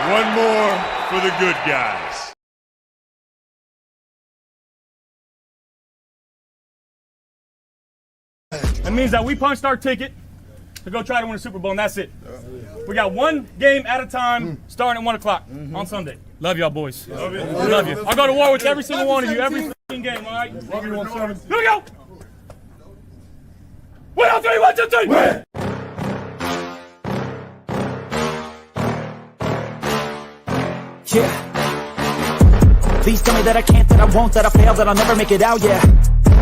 One more for the good guys. That means that we punched our ticket to go try to win a Super Bowl, and that's it. We got one game at a time, starting at 1 o'clock on Sunday. Love y'all, boys. Love you. Love you. I'll go to war with every single one of you, every game, all right? Love you, 1-7. Here we go. 1, 2, 3, 1, 2, 3. Win. Yeah. Please tell me that I can't, that I won't, that I fail, that I'll never make it out, yeah.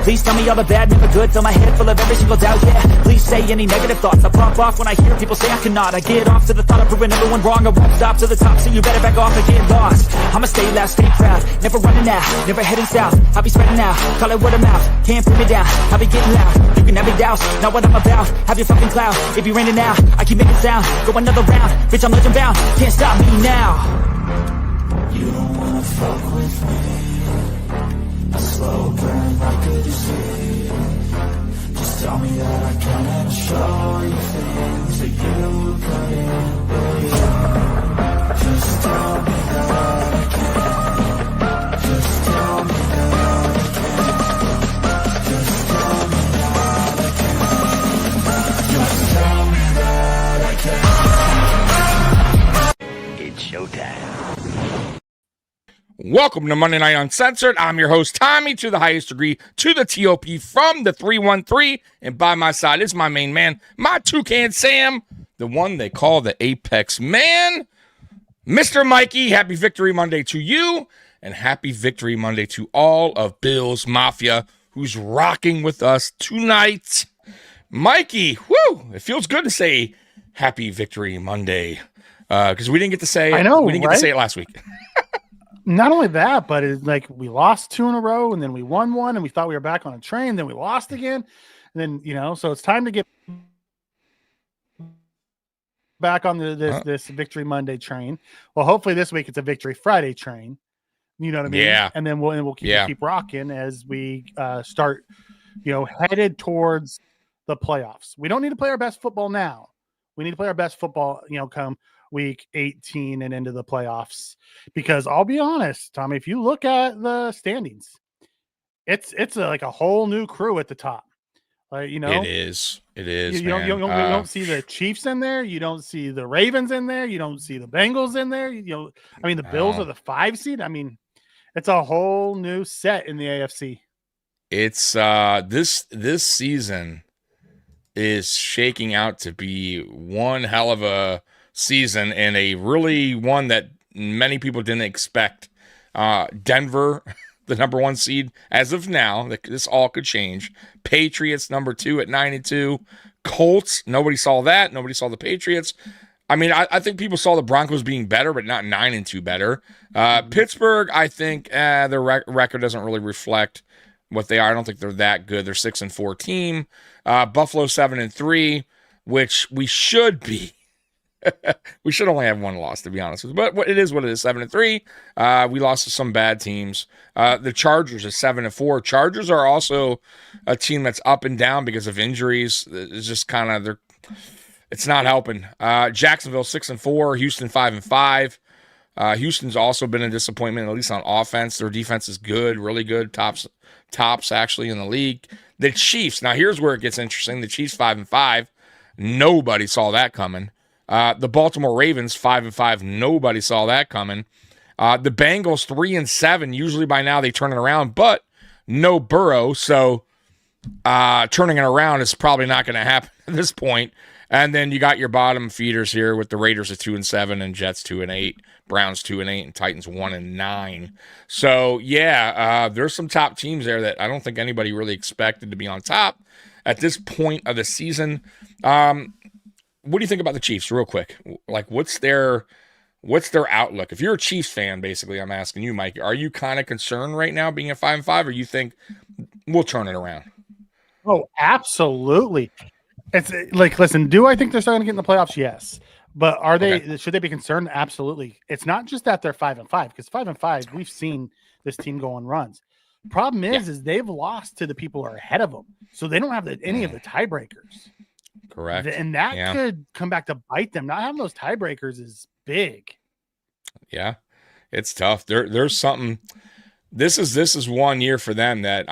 Please tell me all the bad, never good, fill my head full of every single doubt, yeah. Please say any negative thoughts, I pop off when I hear people say I cannot. I get off to the thought of proving everyone wrong, I won't stop to the top, so you better back off and get lost. I'ma stay loud, stay proud, never running out, never heading south. I'll be spreading out, call it word of mouth, can't put me down, I'll be getting loud. You can have me douse, not what I'm about, have your fucking clout. If you're raining now, I keep making sound, go another round, bitch I'm legend bound, can't stop me now. You don't wanna fuck with me, a slow burn like a disease. Just tell me that I can and I'll show you things that you couldn't believe. Just tell me that I can. Just tell me that I can. Just tell me that I can. Just tell me that I can. It's showtime. Welcome to Monday Night Uncensored. I'm your host, Tommy, to the highest degree, to the TOP from the 313. And by my side is my main man, my toucan Sam, the one they call the Apex Man. Mr. Mikey, happy Victory Monday to you. And happy Victory Monday to all of Bill's Mafia, who's rocking with us tonight. Mikey, whoo, it feels good to say happy Victory Monday. Because we didn't get to say it. I know, we didn't get to say it last week. Not only that, but it's like we lost 2 in a row, and then we won 1, and we thought we were back on a train. Then we lost again, and then so it's time to get back on this Victory Monday train. Well, hopefully this week it's a Victory Friday train. You know what I mean? Yeah. And then we'll keep rocking as we start, headed towards the playoffs. We don't need to play our best football now. We need to play our best football, come week 18 and into the playoffs, because I'll be honest, Tommy, if you look at the standings, it's like a whole new crew at the top. It is. You don't see the Chiefs in there. You don't see the Ravens in there. You don't see the Bengals in there. The Bills are the 5 seed. It's a whole new set in the AFC. It's this season is shaking out to be one hell of a season, and a really one that many people didn't expect. Denver, the number 1 seed as of now. This all could change. Patriots, number 2 at 9-2. Colts, nobody saw that. Nobody saw the Patriots. I think people saw the Broncos being better, but not 9-2 better. Pittsburgh, I think their record doesn't really reflect what they are. I don't think they're that good. They're 6-4 team. Buffalo 7-3, which we should be. We should only have 1 loss, to be honest with you. But it is what it is, 7-3. We lost to some bad teams. The Chargers are 7-4. Chargers are also a team that's up and down because of injuries. It's just kind of it's not helping. Jacksonville 6-4. Houston 5-5. Houston's also been a disappointment, at least on offense. Their defense is good, really good. Tops actually in the league. The Chiefs. Now here's where it gets interesting. The Chiefs 5-5. Nobody saw that coming. The Baltimore Ravens 5-5. Nobody saw that coming. The Bengals 3-7. Usually by now they turn it around, but no Burrow, so turning it around is probably not going to happen at this point. And then you got your bottom feeders here with the Raiders at 2-7 and Jets 2-8, Browns 2-8, and Titans 1-9. So there's some top teams there that I don't think anybody really expected to be on top at this point of the season. What do you think about the Chiefs, real quick? Like, what's their outlook? If you're a Chiefs fan, basically, I'm asking you, Mike, are you kind of concerned right now being at 5-5, or you think we'll turn it around? Oh, absolutely. It's like, listen, do I think they're starting to get in the playoffs? Yes. But are they? Okay. Should they be concerned? Absolutely. It's not just that they're 5-5, because 5-5, we've seen this team go on runs. Problem is they've lost to the people who are ahead of them, so they don't have any of the tiebreakers. Correct. And that could come back to bite them. Not having those tiebreakers is big. Yeah, it's tough. There's something. This is one year for them that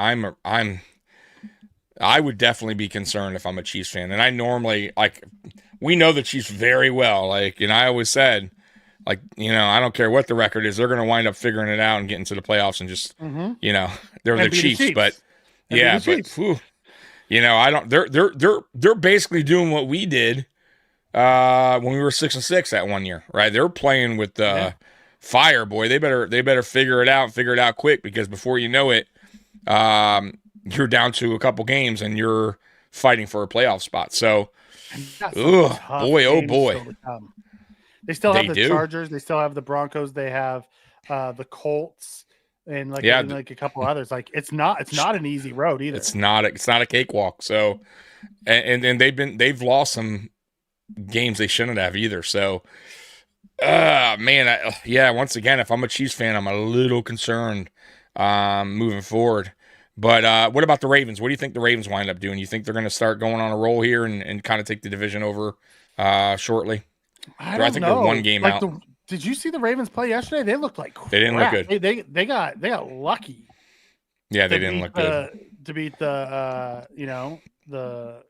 I would definitely be concerned if I'm a Chiefs fan. And I normally we know the Chiefs very well. And I always said, I don't care what the record is, they're going to wind up figuring it out and getting to the playoffs and just, they're the Chiefs. But yeah, but whew, I don't. They're basically doing what we did when we were 6-6 that one year, right? They're playing with fire, boy. They better figure it out quick, because before you know it, you're down to a couple games and you're fighting for a playoff spot. So, oh boy. They still have the Chargers. They still have the Broncos. They have the Colts and a couple others. It's not an easy road either. It's not a cakewalk. So, and they've lost some games they shouldn't have either. So, man, once again, if I'm a Chiefs fan, I'm a little concerned moving forward. But what about the Ravens? What do you think the Ravens wind up doing? You think they're going to start going on a roll here and kind of take the division over shortly? I think they're one game out. Did you see the Ravens play yesterday? They looked like crap. They didn't look good. They got lucky. Yeah, they didn't look good to beat the the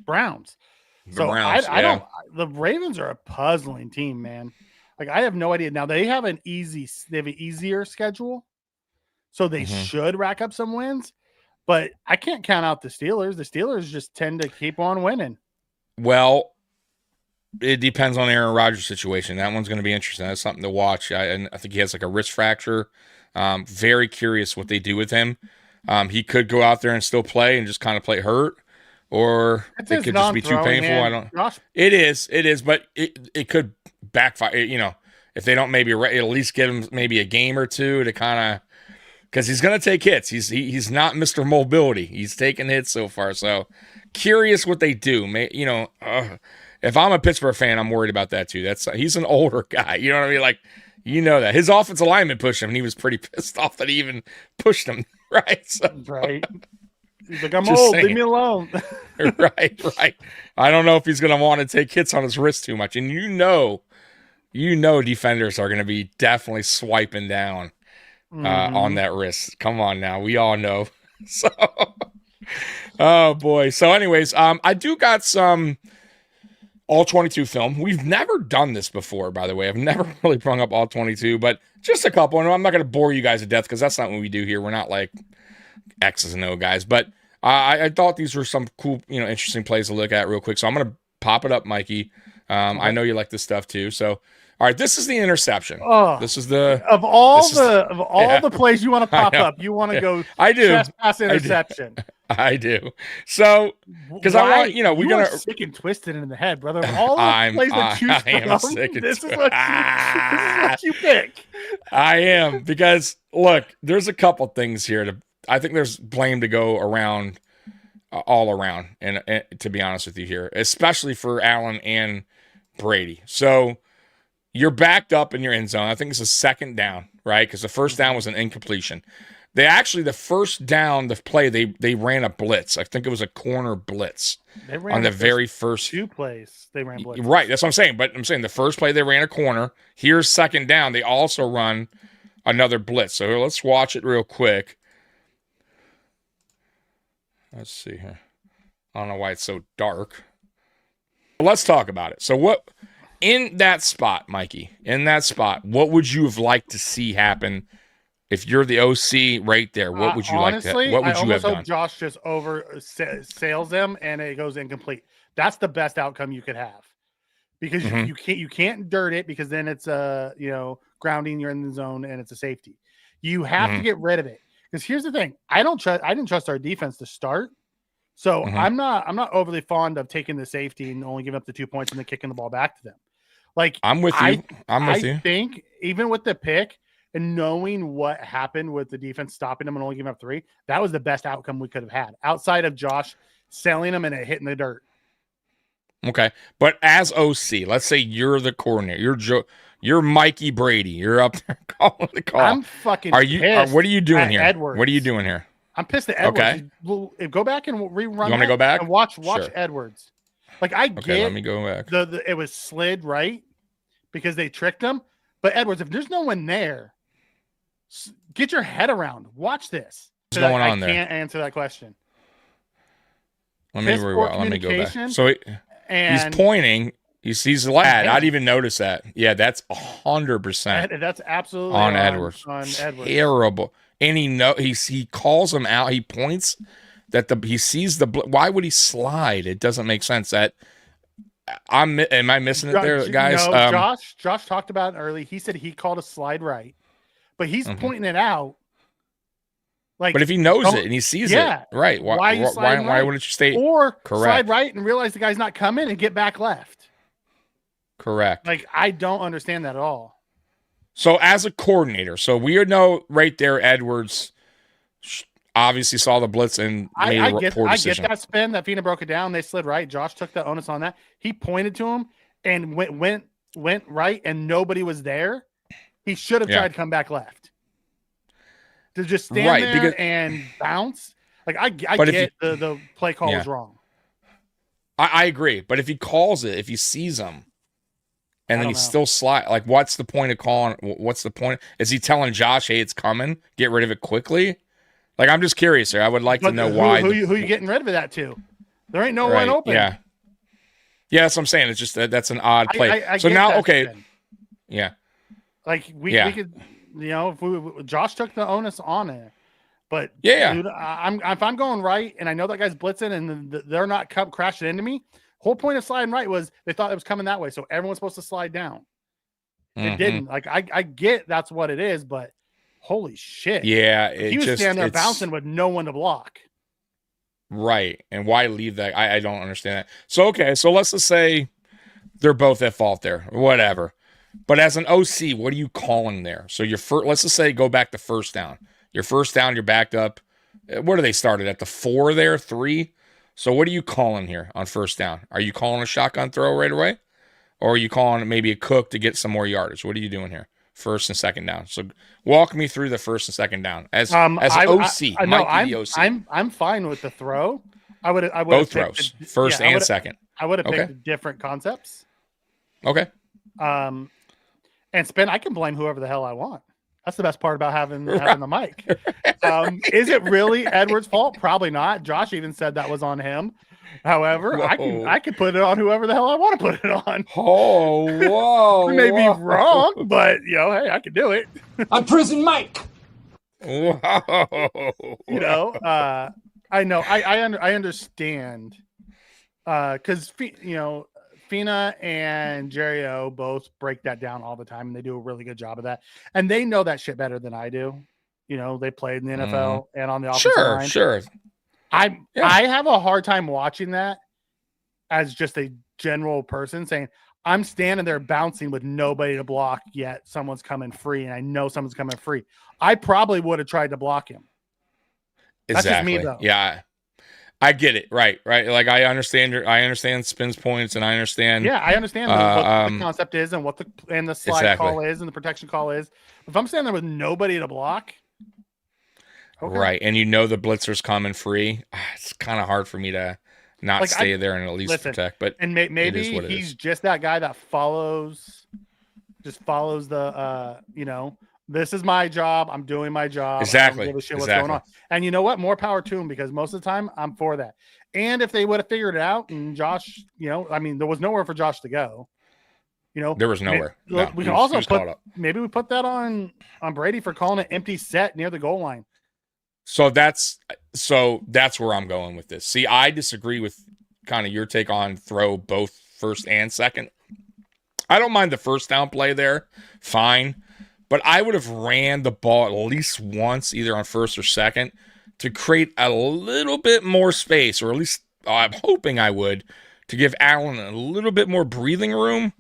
Browns. The Ravens are a puzzling team, man. I have no idea. Now they have an easier schedule, so they should rack up some wins. But I can't count out the Steelers. The Steelers just tend to keep on winning. Well, it depends on Aaron Rodgers' situation. That one's going to be interesting. That's something to watch. I think he has a wrist fracture. Very curious what they do with him. He could go out there and still play and just kind of play hurt, or it could just be too painful. It is, but it could backfire. If they don't maybe at least give him maybe a game or two to kind of, because he's going to take hits. He's not Mr. Mobility. He's taken hits so far. So curious what they do. If I'm a Pittsburgh fan, I'm worried about that too. He's an older guy. You know what I mean? That his offensive lineman pushed him, and he was pretty pissed off that he even pushed him. Right. So, right. He's like, I'm old. Leave me alone. Right. I don't know if he's going to want to take hits on his wrist too much. And defenders are going to be definitely swiping down on that wrist. Come on now. We all know. So, oh boy. So anyways, I do got some all 22 film. We've never done this before, by the way. I've never really brung up all 22, but just a couple. And I'm not going to bore you guys to death because that's not what we do here. We're not like X's and O guys. But I thought these were some cool, interesting plays to look at real quick. So I'm going to pop it up, Mikey. I know you like this stuff too. So, all right, this is the interception. This is the of all the plays you want to pop up. You want to go. I do. Chest pass interception. I do. So, because I want, we're gonna sick and twisted in the head, brother. All the plays that you this is what you pick. I am, because look, there's a couple things here I think there's blame to go around, all around, and to be honest with you here, especially for Allen and Brady. So you're backed up in your end zone. I think it's a second down, right? Because the first down was an incompletion. The first down, the play, they ran a blitz. I think it was a corner blitz on the very first 2 plays. They ran blitz. Right, that's what I'm saying. But I'm saying the first play they ran a corner. Here's second down. They also run another blitz. So let's watch it real quick. Let's see here. I don't know why it's so dark. Let's talk about it. So what in that spot, Mikey? What would you have liked to see happen? If you're the OC right there, what would you honestly, like to? What would you have done? Hope Josh just sails them and it goes incomplete. That's the best outcome you could have, because you can't dirt it, because then it's grounding. You're in the zone and it's a safety. You have to get rid of it, because here's the thing: I didn't trust our defense to start, so I'm not overly fond of taking the safety and only giving up the 2 points and then kicking the ball back to them. I'm with you. I think even with the pick, and knowing what happened with the defense stopping them and only giving up 3, that was the best outcome we could have had, outside of Josh selling them and it hitting the dirt. Okay. But as OC, let's say you're the coordinator. You're Mikey Brady. You're up there calling the call. I'm fucking pissed. What are you doing here? Edwards. What are you doing here? I'm pissed at Edwards. Okay. Go back and rerun. You want me to go back? And watch sure. Edwards. I get let me go back. It was slid right because they tricked him. But Edwards, if there's no one there, get your head around. Watch this. What's going on I there? can't answer that question. Let me go back. So he's pointing. He sees the lad. I didn't even notice that. Yeah, that's 100%. That's absolutely on Edwards. On Edwards. Terrible. And he calls him out. He points that he sees the. Why would he slide? It doesn't make sense. Am I missing it there, guys? No, Josh talked about it early. He said he called a slide right, but he's pointing it out. Like, but if he knows it and he sees it, right? Why wouldn't you stay or correct? Slide right and realize the guy's not coming and get back left? Correct. Like, I don't understand that at all. So as a coordinator, so we know right there, Edwards obviously saw the blitz and made a poor decision. I get that spin that Fina broke it down. They slid right. Josh took the onus on that. He pointed to him and went right, and nobody was there. He should have tried to come back left. To just stand there and bounce. Like, I get the play call was wrong. I agree. But if he calls it, if he sees him, and then he still slide, like, what's the point of calling? What's the point? Is he telling Josh, hey, it's coming, get rid of it quickly? Like, I'm just curious here. I would like to know why. Who you getting rid of that to? There ain't no one open. Yeah, that's what I'm saying. It's just that's an odd play. So now, yeah. Like, we could, if Josh took the onus on it. But, dude, if I'm going right, and I know that guy's blitzing, and they're not crashing into me, whole point of sliding right was they thought it was coming that way, so everyone's supposed to slide down. It didn't. Like, I get that's what it is, but holy shit. Yeah. He was standing there bouncing with no one to block. Right. And why leave that? I don't understand that. So, okay. So let's just say they're both at fault there, whatever. But as an OC, what are you calling there? So let's just say go back to first down. Your first down, you're backed up. Where do they started? At the 4 there, 3? So what are you calling here on first down? Are you calling a shotgun throw right away? Or are you calling maybe a cook to get some more yardage? What are you doing here? First and second down. So walk me through the first and second down. As an OC, I'm fine with the throw. I would both throws, first and second. I would have picked different concepts. Okay. And spin, I can blame whoever the hell I want. That's the best part about having the mic. Is it really Edwards' fault? Probably not. Josh even said that was on him. However, I can put it on whoever the hell I want to put it on. Oh, whoa! It may be wrong, but hey, I can do it. I'm Prison Mike. Whoa! I know. I understand. Because Fina and Jerry O both break that down all the time, and they do a really good job of that. And they know that shit better than I do. They played in the NFL and on the offensive line. Sure. I have a hard time watching that as just a general person saying, I'm standing there bouncing with nobody to block, yet someone's coming free, and I know someone's coming free. I probably would have tried to block him. That's just me, though. Yeah. I get it. Right. Like, I understand spins points, and I understand. Yeah, I understand what the concept is and what the slide call is and the protection call is. If I'm standing there with nobody to block. Okay. Right. And the blitzer's coming free. It's kind of hard for me to not stay there and at least protect. But maybe he's just that guy that follows the this is my job. I'm doing my job. Exactly. I don't give a shit what's going on. And you know what? More power to him, because most of the time I'm for that. And if they would have figured it out, and Josh, there was nowhere for Josh to go. There was nowhere. We can also maybe we put that on Brady for calling an empty set near the goal line. So that's where I'm going with this. See, I disagree with kind of your take on throw both first and second. I don't mind the first down play there. Fine. But I would have ran the ball at least once, either on first or second, to create a little bit more space, or at least I'm hoping I would, to give Allen a little bit more breathing room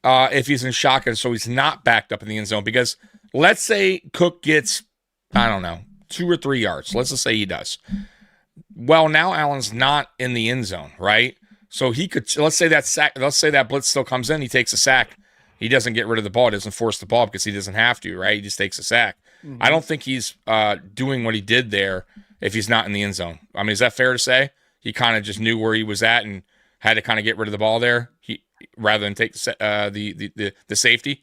if he's in shotgun, so he's not backed up in the end zone. Because let's say Cook gets, 2 or 3 yards. Let's just say he does. Well, now Allen's not in the end zone, right? So he could, let's say that blitz still comes in, he takes a sack. He doesn't get rid of the ball. He doesn't force the ball because he doesn't have to, right? He just takes a sack. Mm-hmm. I don't think he's doing what he did there if he's not in the end zone. I mean, is that fair to say? He kind of just knew where he was at and had to kind of get rid of the ball there, rather than take the safety.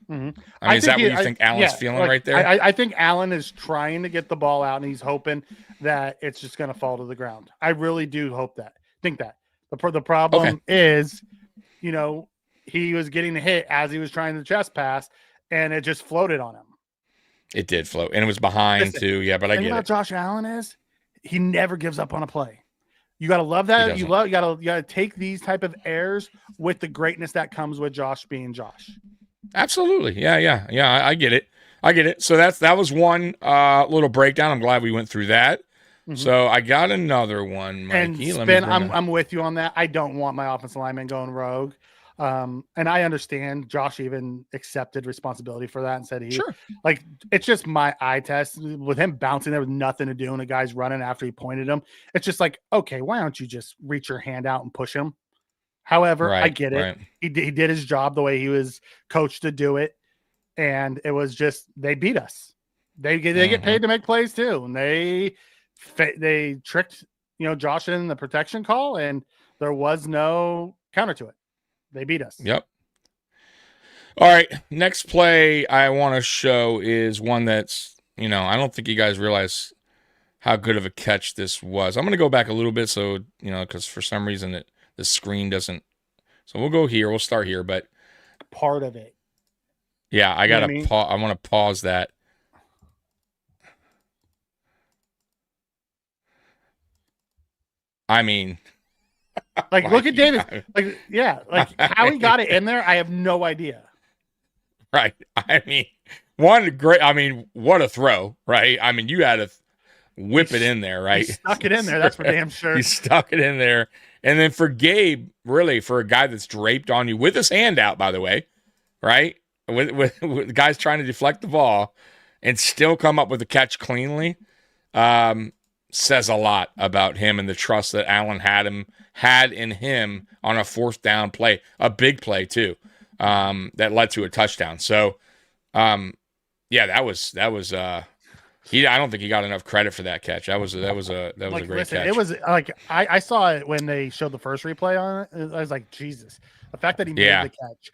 Mm-hmm. I mean, is that what you think Allen's feeling right there? I think Allen is trying to get the ball out, and he's hoping that it's just going to fall to the ground. I really do think that. The problem is, he was getting the hit as he was trying to chest pass, and it just floated on him. It did float, and it was behind too. Yeah, but I get it. Josh Allen is he never gives up on a play. You got to love that. You got to take these type of errors with the greatness that comes with Josh being Josh. Absolutely. Yeah. I get it. So that was one little breakdown. I'm glad we went through that. Mm-hmm. So I got another one, Mikey. And I'm with you on that. I don't want my offensive lineman going rogue. And I understand Josh even accepted responsibility for that and said it's just my eye test with him bouncing there with nothing to do and the guy's running after he pointed him. It's just like, okay, why don't you just reach your hand out and push him? However, I get it. Right. He did his job the way he was coached to do it. And it was just, they beat us. They get paid to make plays too. And they tricked, Josh in the protection call, and there was no counter to it. They beat us. Yep. All right. Next play I want to show is one that's, I don't think you guys realize how good of a catch this was. I'm going to go back a little bit so, because for some reason the screen doesn't. So we'll go here. We'll start here, but part of it. Yeah, I got to I want to pause that. I mean, look at Davis. How he got it in there, I have no idea. Right. I mean, what a throw, right? I mean, you had to whip it in there, right? He stuck it in there. That's for damn sure. He stuck it in there. And then for Gabe, really, for a guy that's draped on you with his hand out, by the way, right? With the guys trying to deflect the ball and still come up with the catch cleanly, says a lot about him and the trust that Allen had in him on a fourth down play, a big play too, that led to a touchdown. So, that was. I don't think he got enough credit for that catch. That was a great catch. It was like I saw it when they showed the first replay on it. I was like, Jesus, the fact that he made the catch.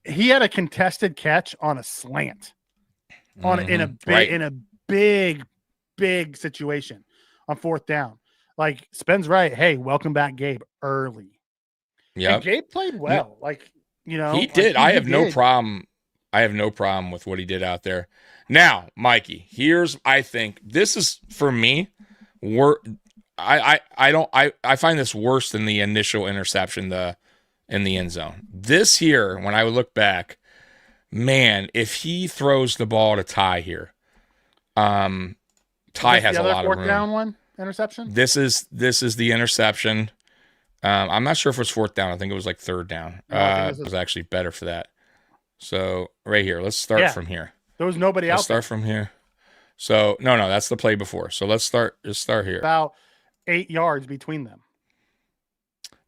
He had a contested catch on a slant, in a big situation on fourth down. Like Spen's right. Hey, welcome back, Gabe. Early. Yeah, Gabe played well. He did. I have no problem. I have no problem with what he did out there. Now, Mikey, I think this is for me. I find this worse than the initial interception in the end zone. This here, when I would look back, man, if he throws the ball to Ty here, Ty has a lot of room. Fourth down one interception. This is the interception. I'm not sure if it was fourth down. I think it was like third down. It was actually better for that. So right here, let's start from here. There was nobody else. Let's start from here. So no, that's the play before. So let's start here. About 8 yards between them.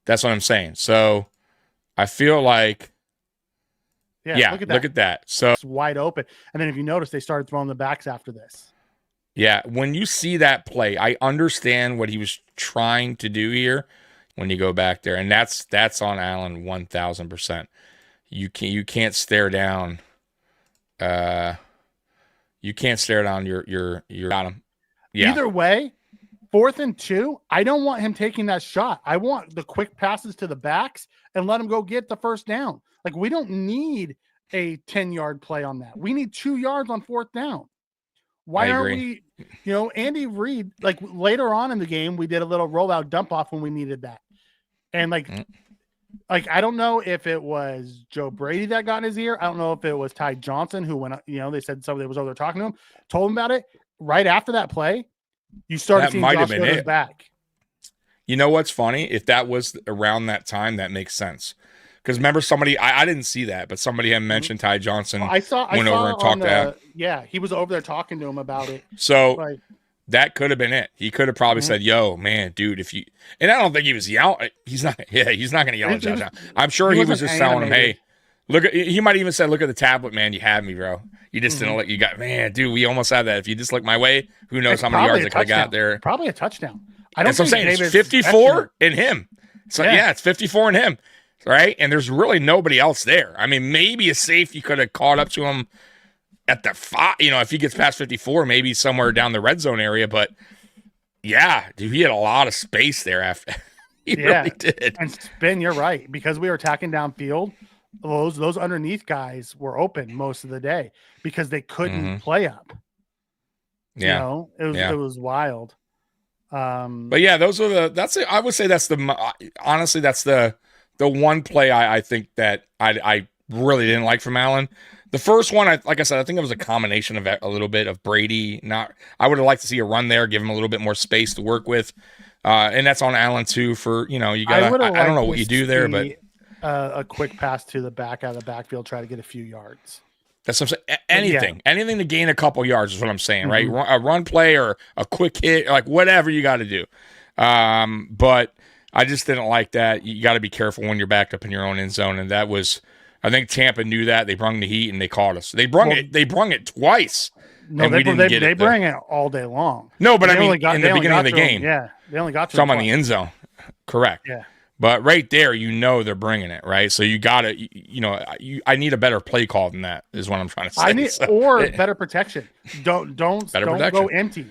That's what I'm saying. So I feel like, look at that. So it's wide open. And then if you notice, they started throwing the backs after this. Yeah, when you see that play, I understand what he was trying to do here when you go back there. And that's on Allen 1,000%. You can't stare down. You can't stare down your got him. Yeah. Either way, 4th and 2, I don't want him taking that shot. I want the quick passes to the backs and let him go get the first down. Like, we don't need a 10-yard play on that. We need 2 yards on 4th down. Why aren't we, Andy Reid, like later on in the game, we did a little rollout dump off when we needed that. And like I don't know if it was Joe Brady that got in his ear. I don't know if it was Ty Johnson who went, they said somebody was over there talking to him, told him about it. Right after that play, you started seeing Josh Gordon's back. You know what's funny? If that was around that time, that makes sense. Because remember, somebody I didn't see that, but somebody had mentioned Ty Johnson. I saw over and talked to him. Yeah, he was over there talking to him about it. So that could have been it. He could have probably said, "Yo, man, dude, if you," and I don't think he was yelling. He's not going to yell at Josh. I'm sure he was just telling him, "Hey, look at." He might even said, "Look at the tablet, man. You had me, bro. You just didn't let you got, man, dude. We almost had that. If you just look my way, who knows how many yards I got there? Probably a touchdown. I don't think I'm saying it's 54 in him. So yeah, it's 54 in him. right? And there's really nobody else there. I mean, maybe a safety could have caught up to him at the 5, if he gets past 54, maybe somewhere down the red zone area. But yeah, dude, he had a lot of space there after. He really did. And Spin, you're right, because we were attacking downfield. Those underneath guys were open most of the day because they couldn't play up. Yeah, it was wild. But yeah, I would say that's honestly that's the one play I think that I really didn't like from Allen. The first one, like I said, I think it was a combination of a little bit of Brady. I would have liked to see a run there, give him a little bit more space to work with, and that's on Allen too. For you got, I don't know what you do there, but a quick pass to the back out of the backfield, try to get a few yards. That's what I'm saying. Anything to gain a couple yards is what I'm saying, right? A run play or a quick hit, like whatever you got to do. But I just didn't like that. You got to be careful when you're backed up in your own end zone, and that was. I think Tampa knew that. They brung the heat and they caught us. They brung it twice. No, they bring it all day long. No, but I mean, in the beginning of the game. Yeah, they only got to them on the end zone. Correct. Yeah. But right there, they're bringing it, right? So you got to, I need a better play call than that is what I'm trying to say. Or better protection. Don't go empty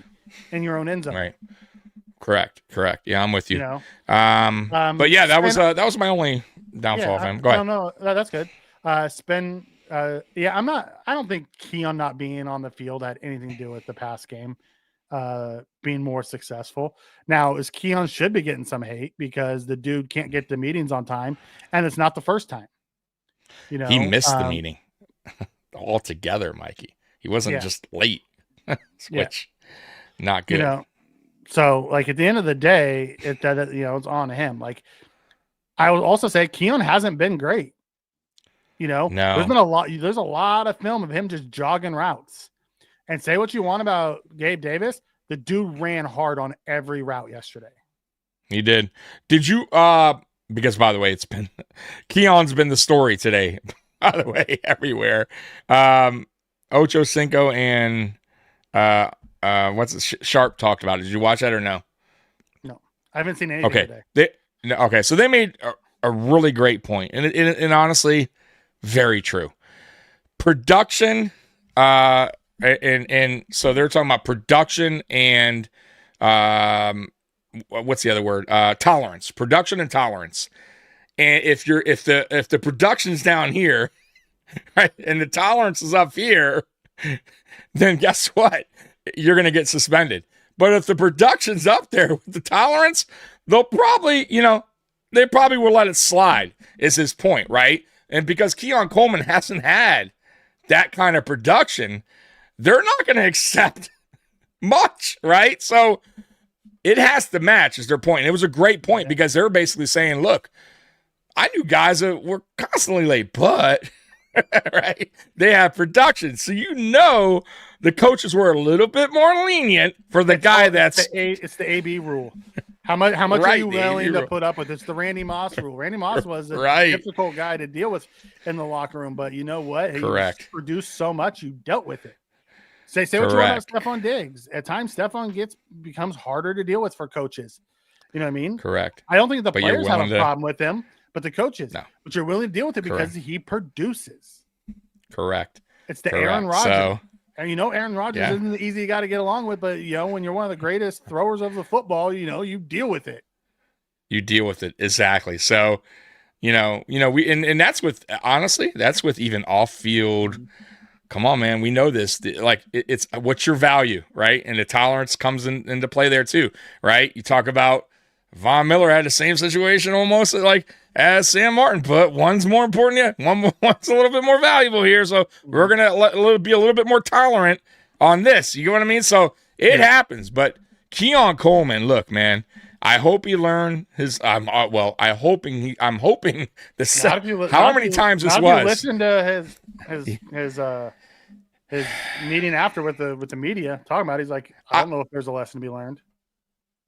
in your own end zone. Right. Correct. Yeah, I'm with you. But yeah, that was my only downfall of him. Go ahead. No, that's good. Spin. I don't think Keon not being on the field had anything to do with the past game being more successful. Now, Keon should be getting some hate because the dude can't get to meetings on time, and it's not the first time. He missed the meeting altogether, Mikey. He wasn't just late, which not good. So like at the end of the day, it's on him. Like I would also say Keon hasn't been great. No. There's a lot of film of him just jogging routes. And say what you want about Gabe Davis, the dude ran hard on every route yesterday. He did. Did you because by the way, Keon's been the story today, by the way, everywhere. Ocho Cinco and Sharp talked about it. Did you watch that or no? No. I haven't seen anything today. So they made a really great point. And honestly, very true. Production, and so they're talking about production and what's the other word? Tolerance. Production and tolerance. And if the production's down here, right, and the tolerance is up here, then guess what? You're gonna get suspended. But if the production's up there with the tolerance, they'll probably, they probably will let it slide, is his point, right? And because Keon Coleman hasn't had that kind of production, they're not going to accept much, right? So it has to match, is their point. And it was a great point because they're basically saying, look, I knew guys that were constantly late, but right, they have production. So the coaches were a little bit more lenient for the guy that's... It's the AB rule. How much are you willing to put up with? It's the Randy Moss rule. Randy Moss was a difficult guy to deal with in the locker room, but you know what? Correct. He produced so much, you dealt with it. Say what you want about Stephon Diggs. At times, Stephon becomes harder to deal with for coaches. You know what I mean? Correct. I don't think the players have a problem with him, but the coaches. No. But you're willing to deal with it because he produces. Correct. It's the Aaron Rodgers. And Aaron Rodgers isn't the easy guy to get along with, but when you're one of the greatest throwers of the football, you deal with it. You deal with it. Exactly. So, we and that's with even off-field. Come on, man. We know this. It's what's your value, right? And the tolerance comes into play there too, right? You talk about Von Miller had the same situation almost as Sam Martin, but one's more important. Yeah, one's a little bit more valuable here. So we're going to be a little bit more tolerant on this. You get what I mean? So it happens. But Keon Coleman, look, man, I hope he learned his. I'm hoping the. How many times this was? Listen to his meeting after with the media talking about. He's like, I don't know if there's a lesson to be learned.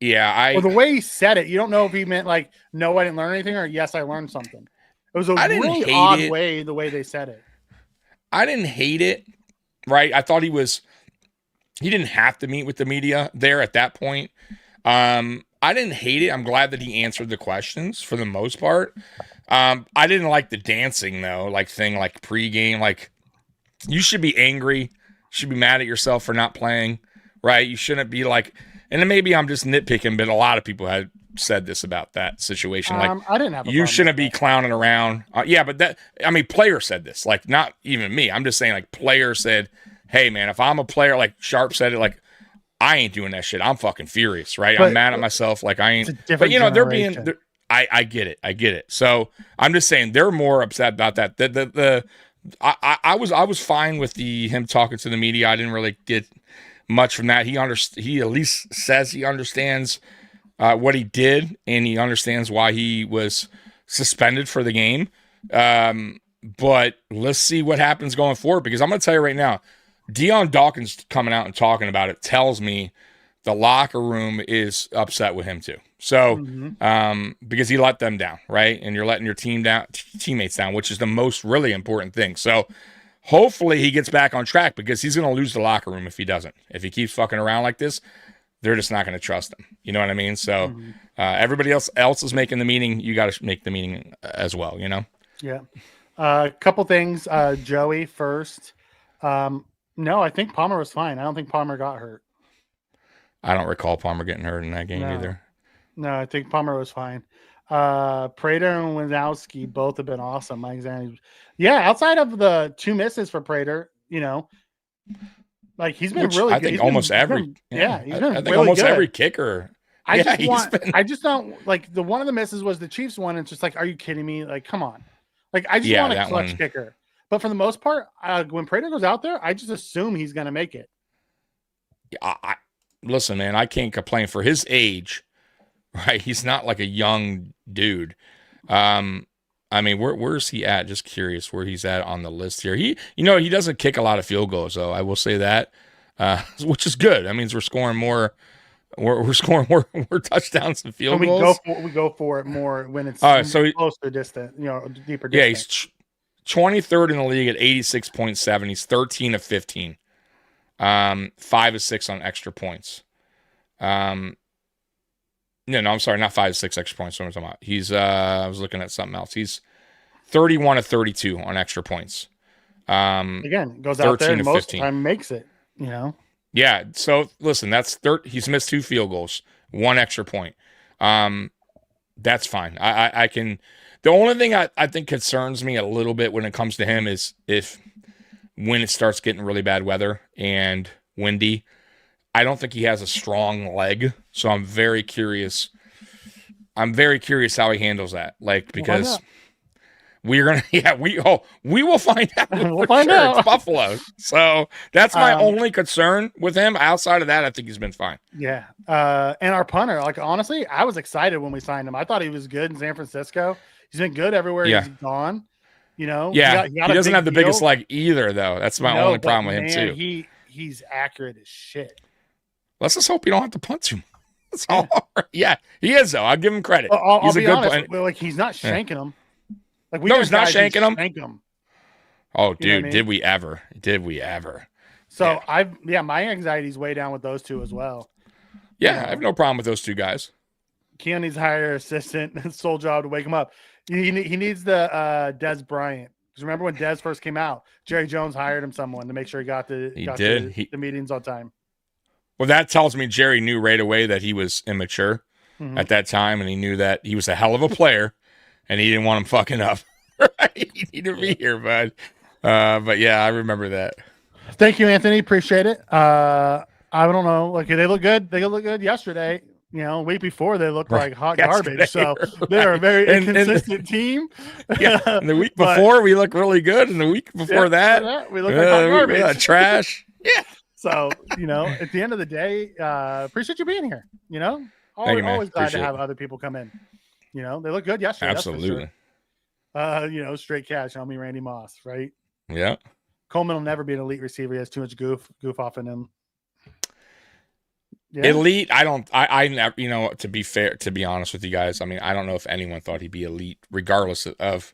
Yeah, well, the way he said it, you don't know if he meant no, I didn't learn anything, or yes, I learned something. It was a really odd way the way they said it. I didn't hate it, right? I thought he didn't have to meet with the media there at that point. I didn't hate it. I'm glad that he answered the questions for the most part. I didn't like the dancing though, like pregame. Like, you should be angry. You should be mad at yourself for not playing, right? You shouldn't be like, and then maybe I'm just nitpicking, but a lot of people had said this about that situation. Like, I didn't have a you problem shouldn't with be clowning around. Yeah, but player said this, like, not even me. I'm just saying, like, player said, hey man, if I'm a player, like Sharp said it, like, I ain't doing that shit. I'm fucking furious, right? I'm mad at myself. Like, I ain't. But they're being. I get it. I get it. So I'm just saying they're more upset about that. I was fine with him talking to the media. I didn't really get much from that. He at least says he understands what he did, and he understands why he was suspended for the game. But let's see what happens going forward, because I'm going to tell you right now, Deion Dawkins coming out and talking about it tells me the locker room is upset with him too. So, because he let them down, right? And you're letting your teammates down, which is the most really important thing. So, hopefully he gets back on track, because he's going to lose the locker room if he doesn't. If he keeps fucking around like this, they're just not going to trust him. You know what I mean? So, everybody else is making the meeting. You got to make the meeting as well, you know? Yeah. A couple things. Joey first. No, I think Palmer was fine. I don't think Palmer got hurt. I don't recall Palmer getting hurt in that game either. No, I think Palmer was fine. Prater and Wazowski both have been awesome. Outside of the 2 misses for Prater, like, he's been really good. I think almost every every kicker. I just don't like the one of the misses was the Chiefs one. It's just like, are you kidding me? Like, come on. Like, I just want a clutch kicker. But for the most part, when Prater goes out there, I just assume he's going to make it. Listen, man, I can't complain for his age, right? He's not like a young dude. I mean, where's he at? Just curious where he's at on the list here. He doesn't kick a lot of field goals, though. I will say that, which is good. That means we're scoring more. We're scoring more touchdowns than field goals. We go for it more when it's closer distant, deeper distance. Yeah, he's 23rd in the league at 86.7. He's 13 of 15. 5 of 6 on extra points. I'm sorry, not 5 of 6 extra points. What am I talking about? He's I was looking at something else. He's 31 of 32 on extra points. Again, goes out there and most of the time makes it, Yeah, so listen, he's missed 2 field goals, 1 extra point. That's fine. I can. The only thing I think concerns me a little bit when it comes to him is when it starts getting really bad weather and windy. I don't think he has a strong leg, so I'm very curious. How he handles that, like, because we're gonna, we will find out. We'll find out. It's Buffalo, so that's my only concern with him. Outside of that, I think he's been fine. Yeah, and our punter, like, honestly, I was excited when we signed him. I thought he was good in San Francisco. He's been good everywhere he's gone. He doesn't have the biggest leg either, though. That's my only problem with him too. He's accurate as shit. Let's just hope you don't have to punch him. That's all. Yeah, he is though. I'll give him credit. He's a good honest, like, he's not shanking him. Like, he's not shanking him. Shank him. Oh, dude, did we ever? Did we ever? So my anxiety's way down with those two as well. Yeah, I have no problem with those 2 guys. Keon needs to hire an assistant. His sole job to wake him up. He needs the Des Bryant. Because remember when Des first came out, Jerry Jones hired him someone to make sure he got the meetings on time. Well, that tells me Jerry knew right away that he was immature at that time, and he knew that he was a hell of a player, and he didn't want him fucking up. Right? He needed to be here, bud. But yeah, I remember that. Thank you, Anthony. Appreciate it. I don't know. Like, they look good. They look good yesterday. A week before they looked like hot garbage. So they're a very inconsistent team. Yeah, and the week before we look really good, and the week before that we look like hot garbage. Trash. Yeah. So, at the end of the day, appreciate you being here. Always glad to have other people come in. They look good yesterday. Absolutely. Sure. Straight cash on me, Randy Moss, right? Yeah. Coleman will never be an elite receiver. He has too much goof off in him. Yeah. Elite, I never, to be fair, to be honest with you guys, I mean, I don't know if anyone thought he'd be elite, regardless of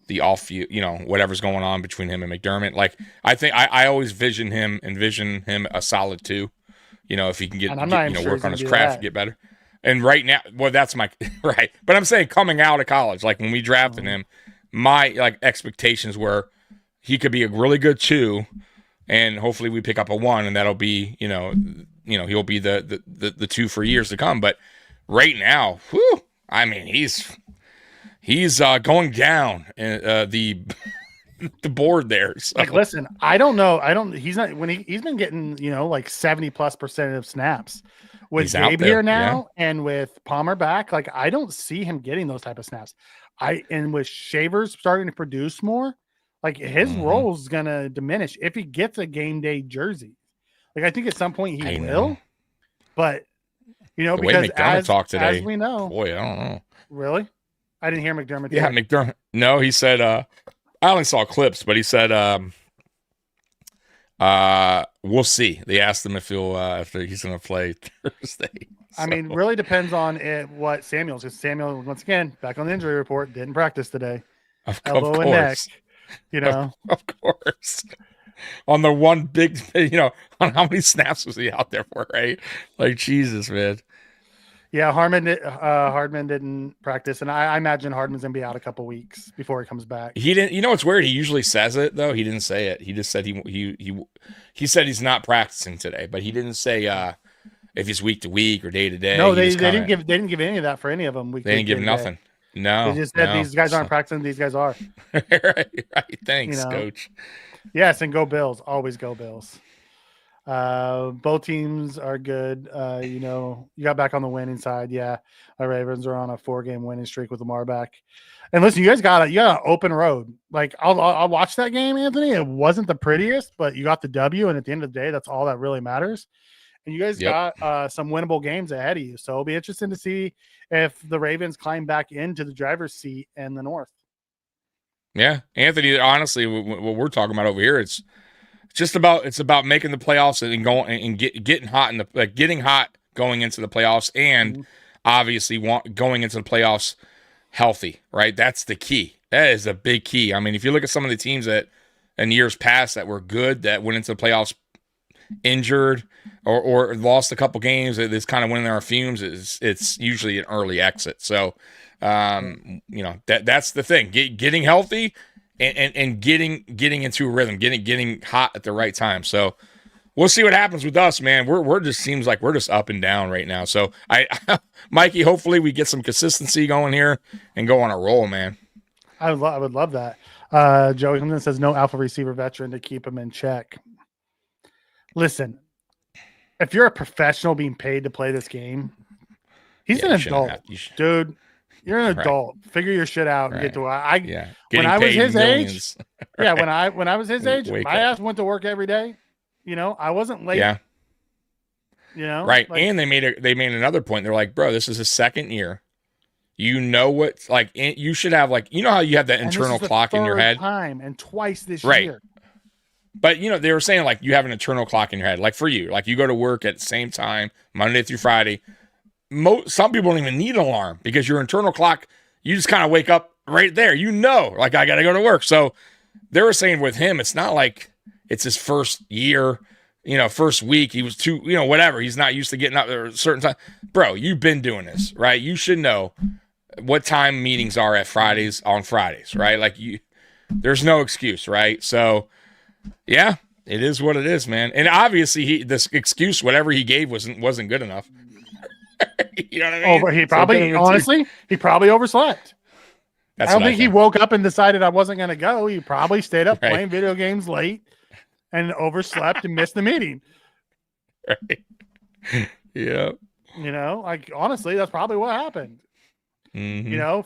the off, whatever's going on between him and McDermott. Like, I think I always envision him a solid 2. if he can And I'm not even sure work he's on gonna his do craft that. and get better. And right now, well, that's my right. But I'm saying coming out of college, like when we drafted him, my expectations were he could be a really good 2, and hopefully we pick up a 1, and that'll be he'll be the 2 for years to come. But right now, whew, I mean he's going down the the board there. So. Like, listen, I don't know. He's not when he's been getting 70+% of snaps with He's out Gabe there, here now and with Palmer back. Like, I don't see him getting those type of snaps. And with Shavers starting to produce more, like his role is gonna diminish if he gets a game day jersey. Like, I think at some point he will, but the because way McDermott talked today, as we know, boy, I don't know. Really, I didn't hear McDermott. Yeah, McDermott. No, he said. I only saw clips, but he said, "We'll see." They asked him if he's going to play Thursday. So. I mean, really depends on what Samuel's. Because Samuel, once again, back on the injury report, didn't practice today. Elbow and neck. Of course. On the one big, on how many snaps was he out there for, right? Like, Jesus, man. Yeah, Hardman didn't practice, and I imagine Hardman's going to be out a couple weeks before he comes back. He didn't. You know what's weird? He usually says it, though. He didn't say it. He just said he said he's not practicing today, but he didn't say if he's week to week or day to day. No, they didn't give any of that for any of them. They didn't give nothing. No, they just said these guys aren't practicing. These guys are. right. Thanks, Coach. Yes, and go Bills. Always go Bills. Both teams are good. You got back on the winning side. Yeah, our Ravens are on a 4-game winning streak with Lamar back. And listen, you guys got an open road. Like I'll watch that game, Anthony. It wasn't the prettiest, but you got the W, and at the end of the day, that's all that really matters. And you guys got some winnable games ahead of you. So it'll be interesting to see if the Ravens climb back into the driver's seat in the North. Yeah, Anthony. Honestly, what we're talking about over here, it's about making the playoffs and going and getting hot in the getting hot going into the playoffs, and obviously going into the playoffs healthy. Right, that's the key. That is a big key. I mean, if you look at some of the teams that in years past that were good that went into the playoffs injured or lost a couple games, it's kind of when there are fumes. It's usually an early exit. So, that's the thing. Getting healthy. And getting into a rhythm, getting hot at the right time. So we'll see what happens with us, man. We're just seems like we're just up and down right now. So Mikey, hopefully we get some consistency going here and go on a roll, man. I would love that. Joey Hamilton says no alpha receiver veteran to keep him in check. Listen, if you're a professional being paid to play this game, he's an adult, dude. You're an adult. Right. Figure your shit out and get to when I was his age. Right. Yeah, when I was his age, my ass went to work every day. I wasn't late. Yeah. Right. Like, and they made another point. They're like, bro, this is his second year. You should have how you have that internal clock in your head. Time and twice this year. But they were saying you have an internal clock in your head. Like for you, you go to work at the same time Monday through Friday. Some people don't even need an alarm because your internal clock, you just kind of wake up right there. I got to go to work. So they were saying with him, it's not like it's his first year, first week. He was too, whatever. He's not used to getting up at a certain time. Bro, you've been doing this, right? You should know what time meetings are on Fridays, right? There's no excuse, right? So, yeah, it is what it is, man. And obviously, this excuse, whatever he gave, wasn't good enough. You know what I mean? He probably, he probably overslept. I don't think he woke up and decided I wasn't going to go. He probably stayed up playing video games late and overslept and missed the meeting. Right. Yeah. Honestly, that's probably what happened. Mm-hmm.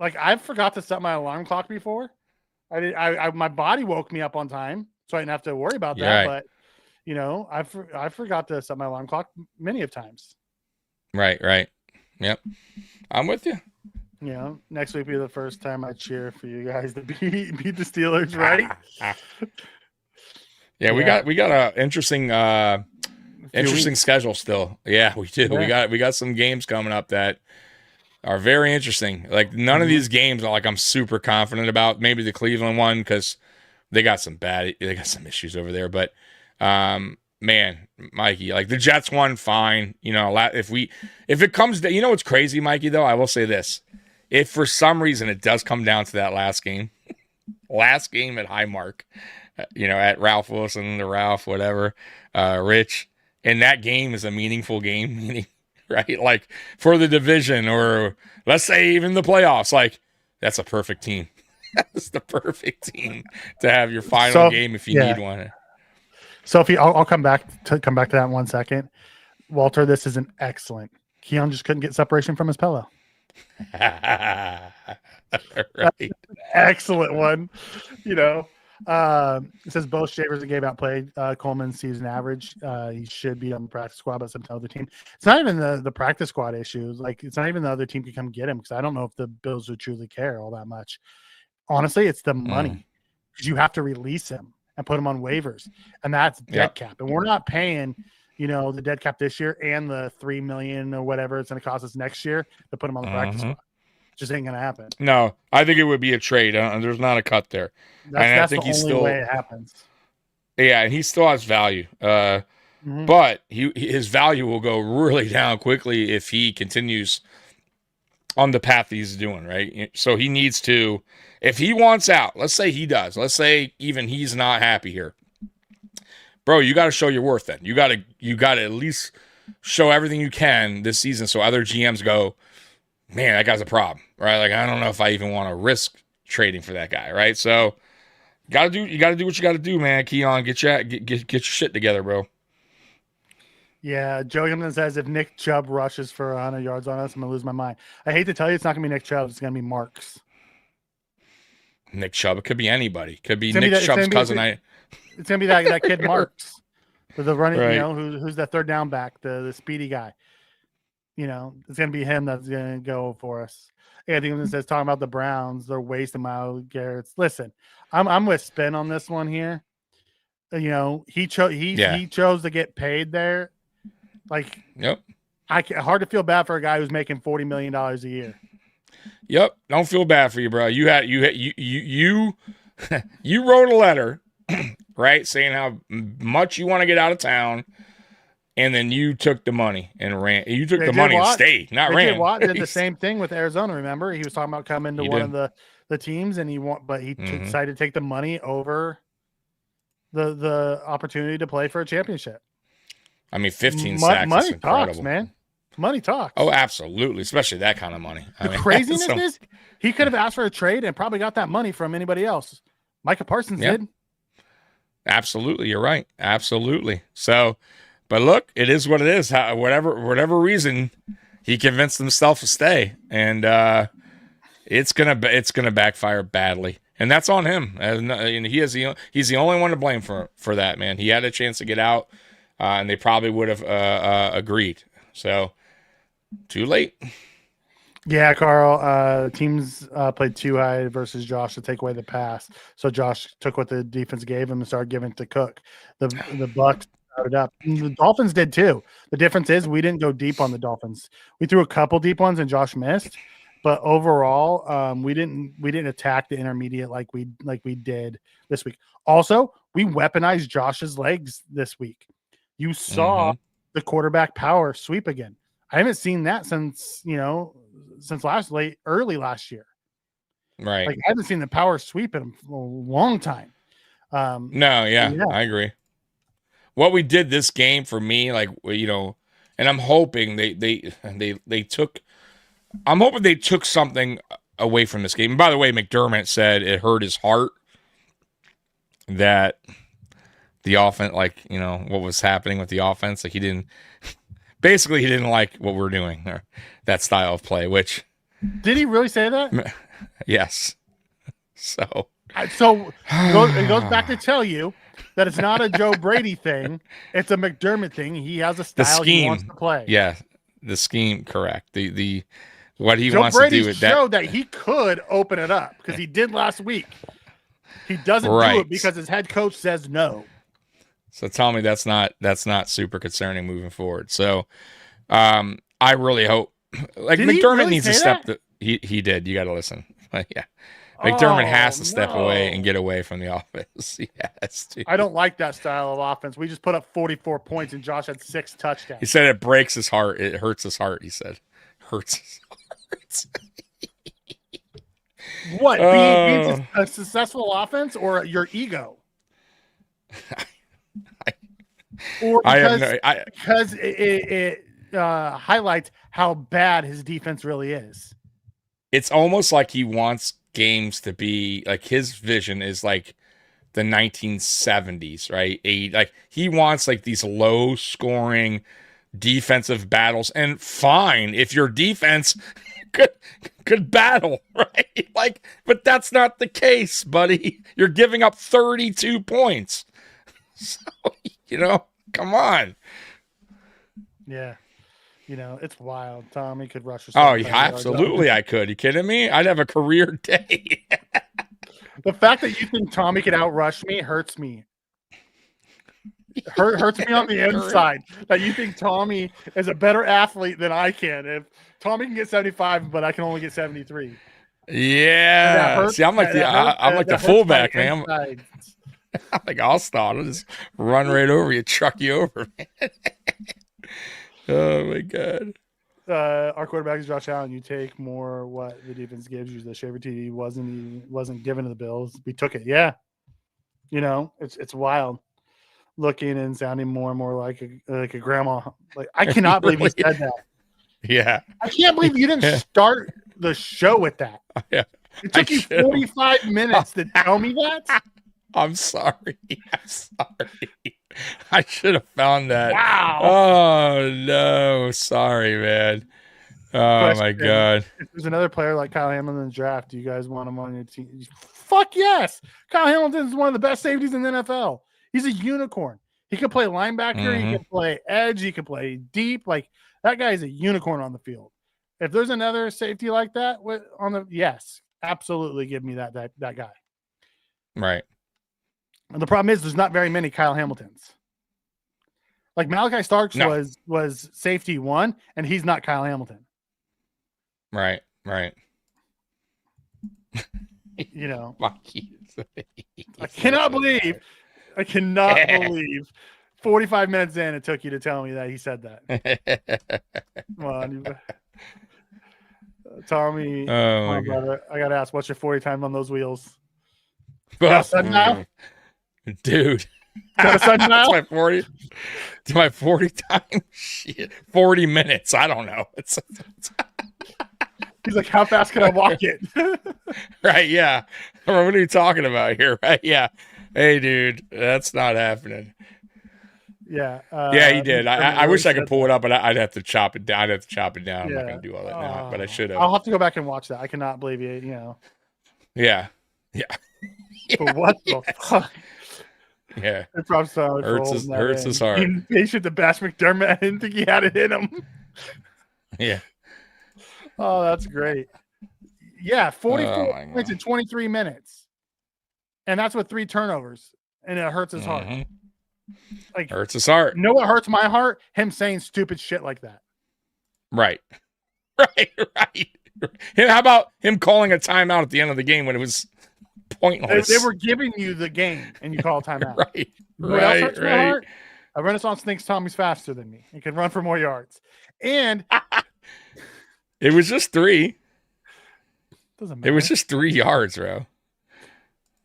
I forgot to set my alarm clock before. My body woke me up on time, so I didn't have to worry about that. Right. But I forgot to set my alarm clock many of times. Right. Yep. I'm with you. Next week will be the first time I cheer for you guys to beat the Steelers, right? Yeah, we got a interesting schedule still. Yeah, we do. Yeah. We got some games coming up that are very interesting. None of these games are I'm super confident about. Maybe the Cleveland one because they got some issues over there, but man, Mikey, like the Jets won, fine. You know, if it comes to, you know what's crazy, Mikey, though? I will say this. If for some reason it does come down to that last game at Highmark, you know, at Ralph Wilson, the Ralph, whatever, Rich, and that game is a meaningful game, meaning, right? Like for the division or let's say even the playoffs, like that's a perfect team. That's the perfect team to have your final game if you need one. Sophie, I'll come back to that in 1 second. Walter, this is an excellent. Keon just couldn't get separation from his pillow. Right. Excellent one. You know, it says both Shavers and Gabe outplayed Coleman's season average. He should be on the practice squad, but some other team. It's not even the practice squad issues. Like, it's not even the other team can come get him because I don't know if the Bills would truly care all that much. Honestly, it's the money because you have to release him and put him on waivers, and that's dead cap. And we're not paying, you know, the dead cap this year and the $3 million or whatever it's going to cost us next year to put him on the practice squad. Just ain't going to happen. No, I think it would be a trade. There's not a cut there. That's the only way it happens. Yeah, and he still has value. But his value will go really down quickly if he continues on the path he's doing, right? So he needs to, if he wants out, let's say he does. Let's say even he's not happy here. Bro, you got to show your worth then. You got to at least show everything you can this season so other GMs go, man, that guy's a problem, right? Like, I don't know if I even want to risk trading for that guy, right? So you got to do what you got to do, man. Keon, get your shit together, bro. Yeah, Joey Hamilton says if Nick Chubb rushes for 100 yards on us, I'm going to lose my mind. I hate to tell you, it's not going to be Nick Chubb. It's going to be Marks. Nick Chubb. It could be anybody. Could be Nick Chubb's cousin. It's going to be that kid Marks. The running, right. You know, who's that third down back, the speedy guy. You know, it's going to be him that's going to go for us. Yeah, I think it says talking about the Browns, they're wasting Myles Garrett's. Listen, I'm with Spin on this one here. You know, he chose to get paid there. Like, yep. Hard to feel bad for a guy who's making $40 million a year. Yep, don't feel bad for you, bro. You wrote a letter, right, saying how much you want to get out of town, and then you took the money and ran. You took the money and stayed, not ran. Watt did the same thing with Arizona. Remember, he was talking about coming to one of the teams, and he decided to take the money over the opportunity to play for a championship. I mean, 15 sacks. Money is incredible. Talks, man. Money talks. Oh, absolutely, especially that kind of money. The craziness is he could have asked for a trade and probably got that money from anybody else. Micah Parsons did. Absolutely, you're right. Absolutely. So, but look, it is what it is. Whatever reason, he convinced himself to stay, and it's gonna backfire badly, and that's on him. And he's the only one to blame for that, man. He had a chance to get out, and they probably would have agreed. So, too late. Yeah, Carl. Teams played too high versus Josh to take away the pass. So Josh took what the defense gave him and started giving it to Cook. The Bucs started up. The Dolphins did too. The difference is we didn't go deep on the Dolphins. We threw a couple deep ones and Josh missed. But overall, we didn't attack the intermediate like we did this week. Also, we weaponized Josh's legs this week. You saw the quarterback power sweep again. I haven't seen that since early last year. Right. Like I haven't seen the power sweep in a long time. I agree. What we did this game for me, like, you know, and I'm hoping they took something away from this game. And by the way, McDermott said it hurt his heart that the offense, like, you know, what was happening with the offense. Like he didn't like what we're doing, or that style of play, which. Did he really say that? Yes. So it goes back to tell you that it's not a Joe Brady thing. It's a McDermott thing. He has a style he wants to play. Yeah. The scheme. Correct. The what he Joe wants Brady to do with showed that he could open it up because he did last week. He doesn't do it because his head coach says no. So tell me that's not super concerning moving forward. So I really hope, like, McDermott needs to step. He did. You got to listen. Yeah, McDermott has to step away and no. get away from the offense. Yes, dude. I don't like that style of offense. We just put up 44 points and Josh had 6 He touchdowns. said it breaks his heart. It hurts his heart. He said, hurts his heart. What? Being a successful offense or your ego? Or because it highlights how bad his defense really is. It's almost like he wants games to be like his vision is like the 1970s, right? Like he wants like these low scoring defensive battles, and fine if your defense could battle, right? Like, but that's not the case, buddy. You're giving up 32 points. So, come on. Yeah. It's wild. Tommy could rush. Oh, yeah, absolutely. I could. You kidding me? I'd have a career day. The fact that you think Tommy could outrush me hurts me. Hurts me on the inside that you think Tommy is a better athlete than I can. If Tommy can get 75, but I can only get 73. Yeah. See, I'm like the fullback, man. I'm like all-star. I'll just run right over you, truck you over, man. Oh my God. Our quarterback is Josh Allen. You take more what the defense gives you. The Shaver TD wasn't given to the Bills. We took it. Yeah. It's wild. Looking and sounding more and more like a grandma. Like I cannot believe he said that. Yeah. I can't believe you didn't start the show with that. Yeah. It took you 45 minutes to tell me that. I'm sorry. I should have found that. Wow. Oh no. Sorry, man. Oh my God. If there's another player like Kyle Hamilton in the draft, do you guys want him on your team? Fuck yes. Kyle Hamilton is one of the best safeties in the NFL. He's a unicorn. He can play linebacker. He can play edge. He can play deep. Like that guy is a unicorn on the field. If there's another safety like that yes, absolutely give me that guy. Right. And the problem is there's not very many Kyle Hamiltons. Like Malachi Starks was safety 1, and he's not Kyle Hamilton. Right. I cannot believe 45 minutes in it took you to tell me that he said that. Come on. Tommy, brother, I got to ask, what's your 40 time on those wheels? Now? Dude. That's my 40. To my 40 time? Shit. 40 minutes. I don't know. He's like, how fast can I walk it? Right, yeah. What are you talking about here? Right, yeah. Hey, dude, that's not happening. Yeah. Yeah, he did. I wish I could pull it up, but I'd have to chop it down. I'm not going to do all that now, but I should have. I'll have to go back and watch that. I cannot believe you, Yeah. But what the fuck? Yeah. Hurts his heart. Impatient to bash McDermott. I didn't think he had it in him. Yeah. Oh, that's great. Yeah, 44 points in 23 minutes. And that's with 3 turnovers. And it hurts his heart. Like hurts his heart. You know what hurts my heart? Him saying stupid shit like that. Right. How about him calling a timeout at the end of the game when it was pointless? They were giving you the game and you call a timeout. Right. A Renaissance thinks Tommy's faster than me and can run for more yards. And it was just 3. Doesn't matter. It was just 3 yards, bro.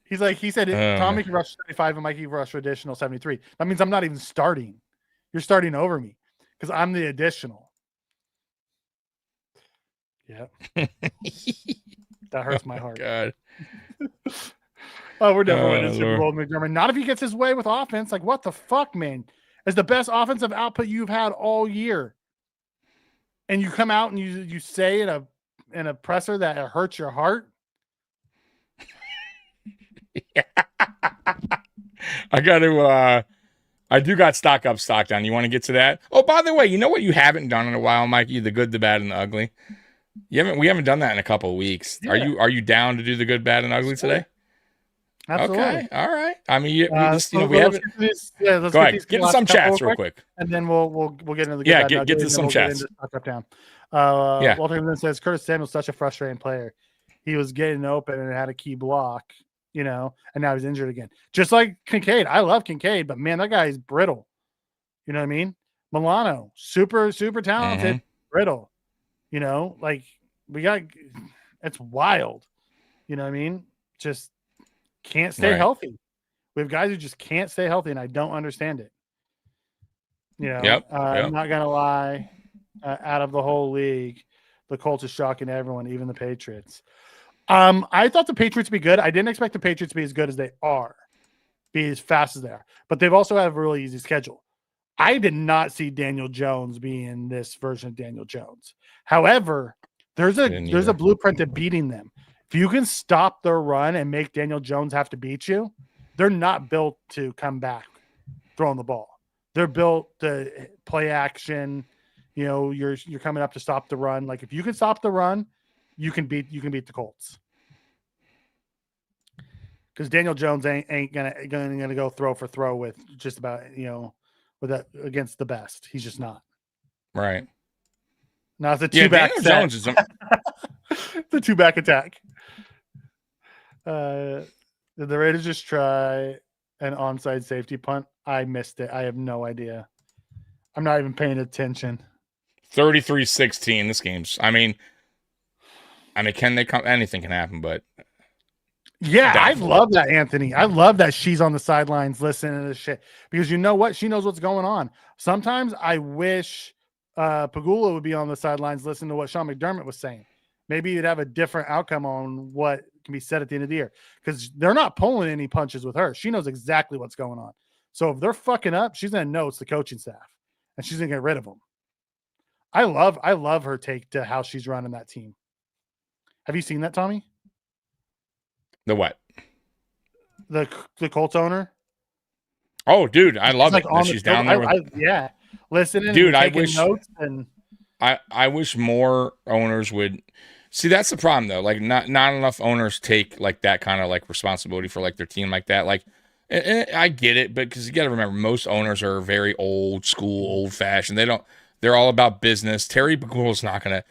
He said Tommy can rush 75 and Mikey can rush additional 73. That means I'm not even starting. You're starting over me because I'm the additional. Yeah. That hurts my heart. God. Oh, we're never winning Super Bowl, McDermott. Not if he gets his way with offense. Like, what the fuck, man? It's the best offensive output you've had all year. And you come out and you say in a presser that it hurts your heart. I do got stock up, stock down. You want to get to that? Oh, by the way, you know what you haven't done in a while, Mikey? The good, the bad, and the ugly. We haven't done that in a couple of weeks. Yeah. Are you down to do the good, bad, and ugly today? Absolutely. Okay. All right. I mean, we haven't. Go ahead. Get into some chats real quick, and then we'll get into the good, get to some chats. Walter says Curtis Samuel's such a frustrating player. he was getting open and had a key block, and now he's injured again. Just like Kincaid. I love Kincaid, but man, that guy is brittle. You know what I mean? Milano, super, super talented, brittle. Like it's wild. You know what I mean? Just can't stay healthy. We have guys who just can't stay healthy, and I don't understand it. I'm not gonna lie. Out of the whole league, the Colts is shocking everyone, even the Patriots. I thought the Patriots would be good. I didn't expect the Patriots to be as good as they are, be as fast as they are. But they've also had a really easy schedule. I did not see Daniel Jones being this version of Daniel Jones. However, there's a blueprint to beating them. If you can stop their run and make Daniel Jones have to beat you, they're not built to come back throwing the ball. They're built to play action. You're coming up to stop the run. Like if you can stop the run, you can beat the Colts. Because Daniel Jones ain't gonna go throw for throw with just about with that against the best. He's just not. Right. Now it's a two-back Daniel Jones is it's a two-back attack. Did the Raiders just try an onside safety punt? I missed it. I have no idea. I'm not even paying attention. 33-16. This game's. I mean, can they come? Anything can happen, but yeah, I love that, Anthony. I love that she's on the sidelines listening to this shit because you know what? She knows what's going on. Sometimes I wish Pagula would be on the sidelines listening to what Sean McDermott was saying. Maybe you'd have a different outcome on what can be said at the end of the year because they're not pulling any punches with her. She knows exactly what's going on. So if they're fucking up, she's going to know it's the coaching staff and she's going to get rid of them. I love her take to how she's running that team. Have you seen that, Tommy? The what? The Colts owner. Oh, dude, I love it. She's down there. Yeah, listening. Dude, and I wish. Notes and I wish more owners would see. That's the problem, though. Like, not enough owners take like that kind of like responsibility for like their team like that. Like, and I get it, but because you got to remember, most owners are very old school, old fashioned. They're all about business. Terry Pagula's not gonna.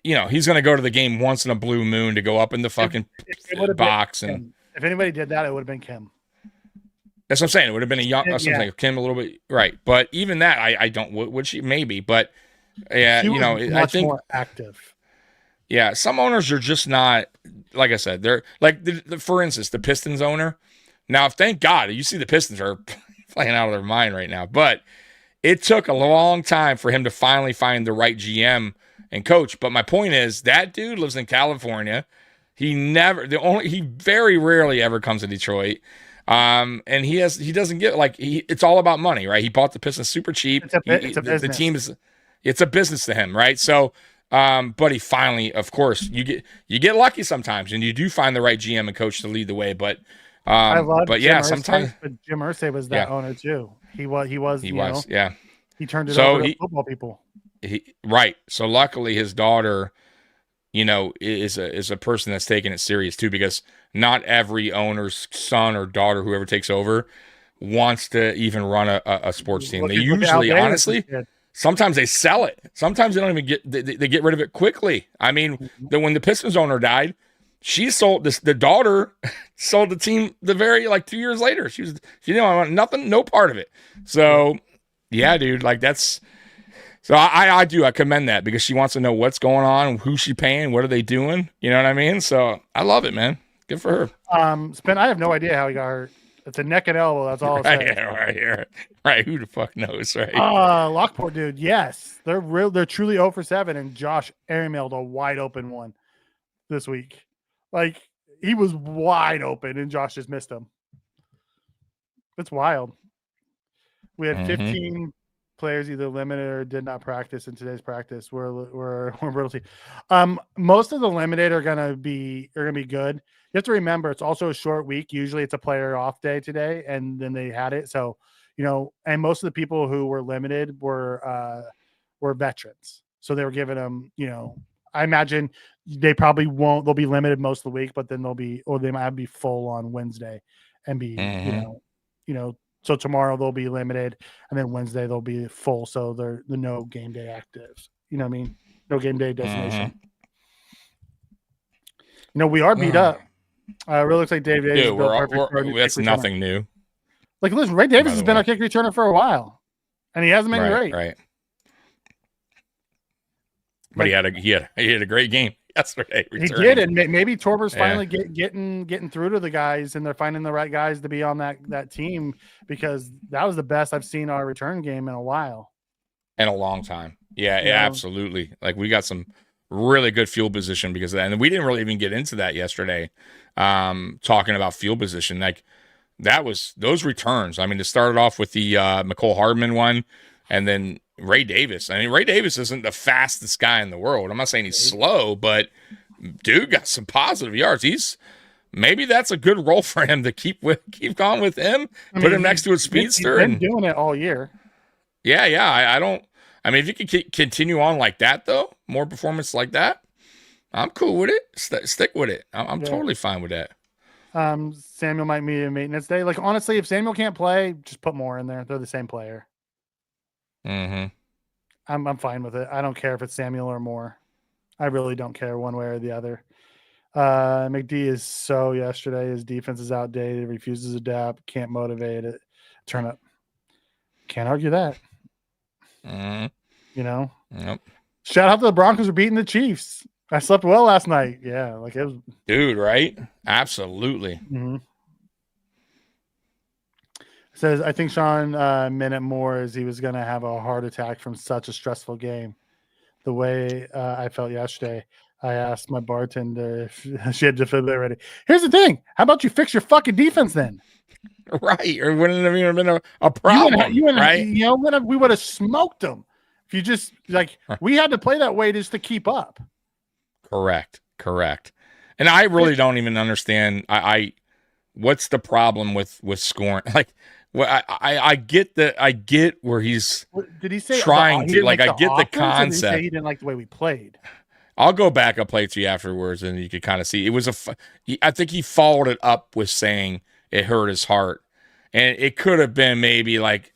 He's going to go to the game once in a blue moon to go up in the fucking box. And if anybody did that, it would have been Kim. That's what I'm saying. It would have been a young, something Kim a little bit. Right. But even that, I don't, would she? Maybe. But yeah, I think more active. Yeah. Some owners are just not, like I said, they're like, for instance, the Pistons owner. Now, thank God, you see the Pistons are playing out of their mind right now. But it took a long time for him to finally find the right GM and coach. But my point is that dude lives in California. He very rarely ever comes to Detroit. And he doesn't get it's all about money, right? He bought the Pistons super cheap. It's a business. The team it's a business to him, right? So, but he finally, of course, you get lucky sometimes and you do find the right GM and coach to lead the way. But, I love but Jim yeah, Irsay, sometimes but Jim Irsay was that owner too. He was, yeah. He turned it over to football people. Right. So luckily his daughter, is a person that's taking it serious too, because not every owner's son or daughter, whoever takes over, wants to even run a sports team. They usually, honestly, sometimes they sell it. Sometimes they don't even they get rid of it quickly. I mean, when the Pistons owner died, she sold the daughter sold the team the very 2 years later. She didn't want nothing, no part of it. So yeah, dude, that's. So I commend that because she wants to know what's going on, who's she paying, what are they doing? You know what I mean? So I love it, man. Good for her. Spin, I have no idea how he got hurt. It's a neck and elbow. That's all. Right, yeah, right here. Right. Who the fuck knows, right? Lockport, dude. Yes, they're truly 0 for 7, and Josh airmailed a wide open one this week. He was wide open, and Josh just missed him. It's wild. We had 15 players either limited or did not practice in today's practice. We're brutal team. Most of the limited are gonna be good. You have to remember it's also a short week. Usually it's a player off day today, and then they had it. So and most of the people who were limited were veterans. So they were giving them, I imagine they probably won't. They'll be limited most of the week, but then they might be full on Wednesday and be So tomorrow they'll be limited, and then Wednesday they'll be full. So they're the no game day actives. You know what I mean? No game day designation. We are beat up. It really looks like Dave Davis. Dude, that's nothing new. Like, listen, Ray Davis has been our kick returner for a while, and he hasn't been great. Right. But he had a great game yesterday. He did, and maybe Torber's finally getting through to the guys, and they're finding the right guys to be on that team, because that was the best I've seen our return game in a while. In a long time. Yeah, absolutely. Like, we got some really good field position because of that. And we didn't really even get into that yesterday, talking about field position. Like, that was those returns. I mean, it started off with the McCole Hardman one, and then Ray Davis. I mean, Ray Davis isn't the fastest guy in the world. I'm not saying he's slow, but dude got some positive yards. Maybe that's a good role for him to keep going with him. Put him next to a speedster. He's been doing it all year. Yeah. I mean, if you could continue on like that, though, more performance like that, I'm cool with it. Stick with it. I'm totally fine with that. Samuel might be a maintenance day. Like, honestly, if Samuel can't play, just put more in there. They're the same player. Mm-hmm. I'm fine with it. I don't care if it's Samuel or Moore. I really don't care one way or the other. McD is so yesterday. His defense is outdated, refuses to adapt, can't motivate it. Turn up. Can't argue that. Mm-hmm. Yep. Shout out to the Broncos for beating the Chiefs. I slept well last night. Yeah, like it was. Dude, right? Absolutely. Mm-hmm. Says, I think Sean meant it more as he was going to have a heart attack from such a stressful game. The way I felt yesterday, I asked my bartender if she had defibrillator ready. Here's the thing. How about you fix your fucking defense then? Right. Or wouldn't have even been a problem. Right? We would have smoked them. If you just, we had to play that way just to keep up. Correct. And I really don't even understand. What's the problem with scoring? Like, I get where he's. Did he say trying to? Like, I get the concept. Did he say he didn't like the way we played? I'll go back. I'll play it to you afterwards, and you could kind of see. It was I think he followed it up with saying it hurt his heart, and it could have been maybe like.